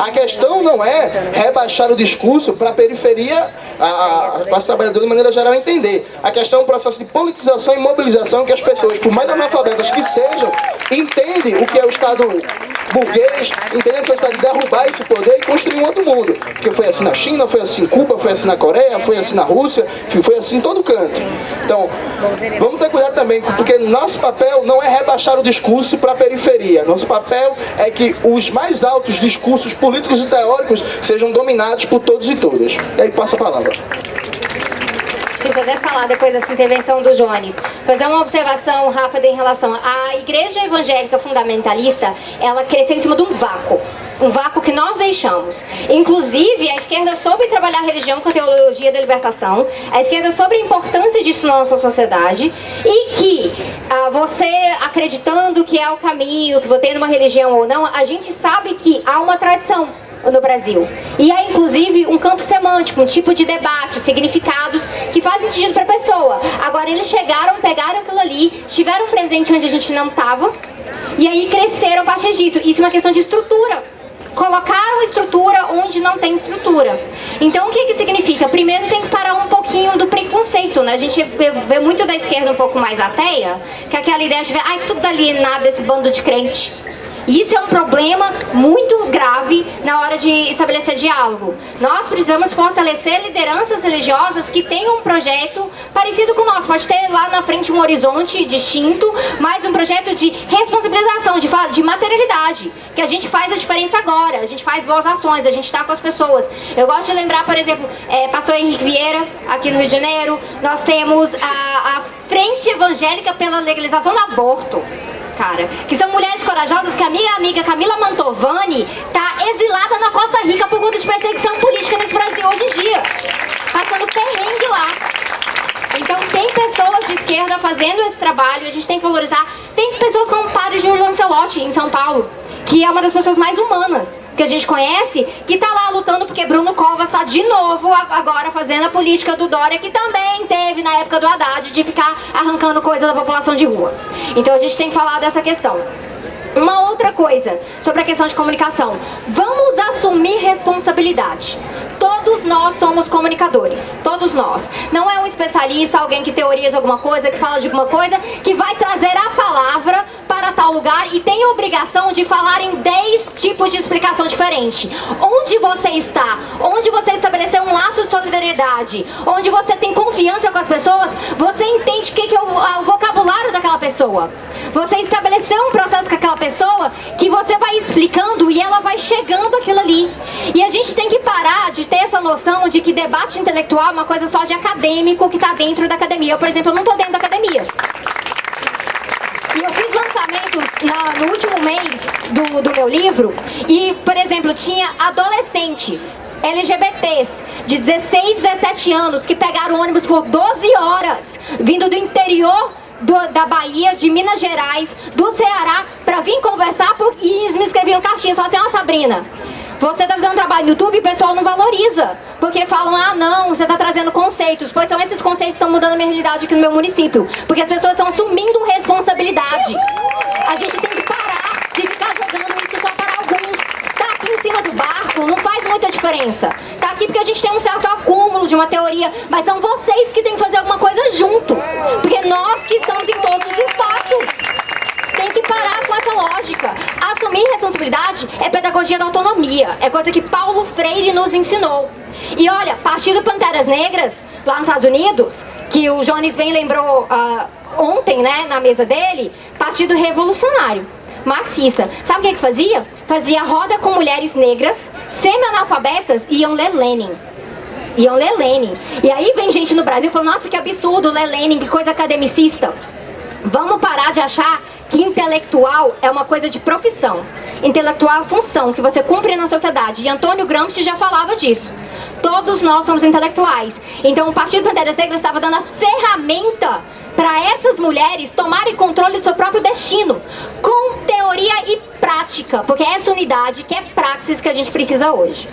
A questão não é rebaixar o discurso para a periferia, a classe trabalhadora de maneira geral entender. A questão é um processo de politização e mobilização que as pessoas, por mais analfabetas que sejam, entendem o que é o Estado burguês, entendem a necessidade de derrubar esse poder e construir um outro mundo. Porque foi assim na China, foi assim em Cuba, foi assim na Coreia, foi assim na Rússia, foi assim em todo canto. Então, vamos ter cuidado também, porque nosso papel não é rebaixar o discurso para a periferia. Nosso papel é que os mais altos discursos políticos e teóricos sejam dominados por todos e todas. E aí passa a palavra. Precisa até falar depois dessa intervenção do Jones. Fazer uma observação rápida em relação à igreja evangélica fundamentalista. Ela cresceu em cima de um vácuo que nós deixamos. Inclusive, a esquerda soube trabalhar a religião com a teologia da libertação, a esquerda soube a importância disso na nossa sociedade, e que você acreditando que é o caminho, que vou ter uma religião ou não, a gente sabe que há uma tradição no Brasil. E há inclusive um campo semântico, um tipo de debate, significados que fazem sentido para a pessoa. Agora eles chegaram, pegaram aquilo ali, estiveram presentes onde a gente não estava, e aí cresceram a partir disso. Isso é uma questão de estrutura. Colocaram estrutura onde não tem estrutura. Então o que significa? Primeiro tem que parar um pouquinho do preconceito, né? A gente vê muito da esquerda um pouco mais ateia, que é aquela ideia de ver, tudo alienado esse bando de crente. E isso é um problema muito grave na hora de estabelecer diálogo. Nós precisamos fortalecer lideranças religiosas que tenham um projeto parecido com o nosso. Pode ter lá na frente um horizonte distinto, mas um projeto de responsabilização, de materialidade, que a gente faz a diferença agora, a gente faz boas ações, a gente está com as pessoas. Eu gosto de lembrar, por exemplo, pastor Henrique Vieira, aqui no Rio de Janeiro. Nós temos a Frente Evangélica pela Legalização do Aborto, cara, que são mulheres corajosas, que a minha amiga Camila Mantovani tá exilada na Costa Rica por conta de perseguição política nesse Brasil hoje em dia, passando perrengue lá. Então tem pessoas de esquerda fazendo esse trabalho, a gente tem que valorizar. Tem pessoas como o padre Júlio Lancelotti, em São Paulo, que é uma das pessoas mais humanas que a gente conhece, que tá lá lutando porque Bruno Covas tá de novo agora fazendo a política do Dória, que também teve na época do Haddad, de ficar arrancando coisa da população de rua. Então a gente tem que falar dessa questão. Uma outra coisa sobre a questão de comunicação. Vamos assumir responsabilidade. Todos nós somos comunicadores. Todos nós. Não é um especialista, alguém que teoriza alguma coisa, que fala de alguma coisa, que vai trazer a palavra para tal lugar e tem a obrigação de falar em 10 tipos de explicação diferente. Onde você está, onde você estabeleceu um laço de solidariedade, onde você tem confiança com as pessoas, você entende o que é o vocabulário daquela pessoa. Você estabeleceu um processo com aquela pessoa que você vai explicando e ela vai chegando aquilo ali. E a gente tem que parar de ter essa noção de que debate intelectual é uma coisa só de acadêmico que está dentro da academia. Eu, por exemplo, eu não estou dentro da academia. E eu fiz lançamentos no último mês do meu livro e, por exemplo, tinha adolescentes LGBTs de 16, 17 anos que pegaram ônibus por 12 horas vindo do interior da Bahia, de Minas Gerais, do Ceará, pra vir conversar e me escreviam cartinhas, falavam assim: Sabrina, você tá fazendo um trabalho no YouTube e o pessoal não valoriza, porque falam, não, você tá trazendo conceitos, pois são esses conceitos que estão mudando a minha realidade aqui no meu município, porque as pessoas estão assumindo responsabilidade. A gente tem que parar de ficar jogando isso só para alguns. Tá aqui em cima do barco não faz muita diferença. Tá aqui porque a gente tem um certo acúmulo de uma teoria, mas são vocês que têm que fazer alguma coisa junto, porque nós que estamos em todos os espaços. Tem que parar com essa lógica. Assumir responsabilidade é pedagogia da autonomia, é coisa que Paulo Freire nos ensinou. E olha, Partido Panteras Negras, lá nos Estados Unidos, que o Jones bem lembrou ontem, né, na mesa dele, partido revolucionário, marxista. Sabe o que fazia? Fazia roda com mulheres negras, semi-analfabetas, e iam ler Lenin. Iam ler Lenin. E aí vem gente no Brasil falando, nossa, que absurdo ler Lenin, que coisa academicista. Vamos parar de achar que intelectual é uma coisa de profissão. Intelectual é função que você cumpre na sociedade. E Antônio Gramsci já falava disso. Todos nós somos intelectuais. Então o Partido Panteras Negras estava dando a ferramenta para essas mulheres tomarem controle do seu próprio destino, com teoria e prática, porque é essa unidade que é praxis que a gente precisa hoje.